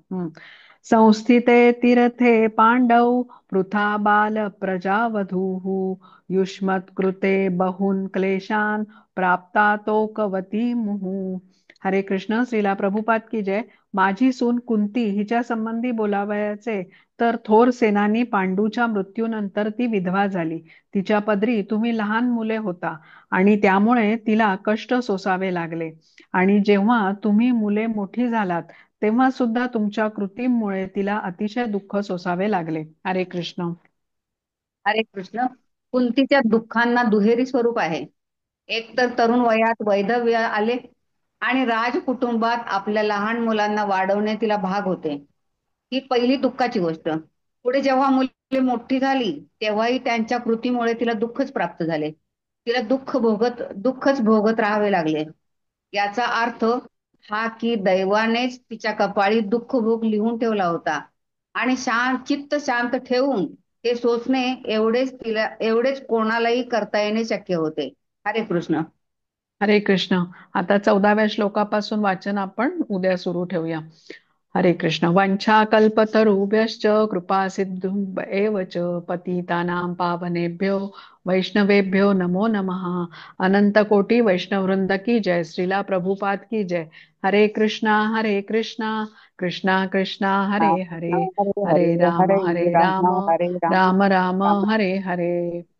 S1: संस्थिते तीर्थे पांडव पृथा बाल प्रजावधूः युष्मत्कृते बहून क्लेशान प्राप्ता तोकवती मुहू. हरे कृष्ण. श्रीला प्रभुपाद की जय. माझी सून कुंती हिच्या संबंधी बोलावयाचे तर थोर सेनानी पांडूच्या मृत्यूनंतर ती विधवा झाली. तिच्या पदरी तुम्ही लहान मुले होता आणि त्यामुळे तिला कष्ट सोसावे लागले. आणि जेव्हा तुम्ही मुले मोठी झालात तेव्हा सुद्धा तुमच्या कृतीमुळे तिला अतिशय दुःख सोसावे लागले. हरे कृष्ण.
S6: हरे कृष्ण. कुंतीच्या दुःखांना दुहेरी स्वरूप आहे. एक तर तरुण वयात वैधव्य आले आणि राज कुटुंबात आपल्या लहान मुलांना वाढवणे तिला भाग होते. ही पहिली दुःखाची गोष्ट. पुढे जेव्हा मुले मोठी झाली तेव्हाही त्यांच्या कृतीमुळे तिला दुःखच प्राप्त झाले. तिला दुःखच भोगत राहावे लागले. याचा अर्थ हा की दैवानेच तिच्या कपाळी दुःख भोग लिहून ठेवला होता आणि चित्त शांत ठेवून ते सोसणे एवढेच कोणालाही करता येणे शक्य होते. हरे कृष्ण.
S1: हरे कृष्ण. आता 14व्या श्लोकापासून वाचन आपण उद्या सुरू ठेवूया. हरे कृष्ण. वंशा कल्पतरुभ्यश्च कृपा सिद्धुम एव च पतितानां पावनेभ्यो वैष्णवेभ्यो नमो नमः. अनंत कोटी वैष्णववृंद की जय. श्रीला प्रभुपाद की जय. हरे कृष्णा कृष्णा कृष्णा हरे हरे, हरे राम
S6: हरे राम
S1: राम राम हरे हरे.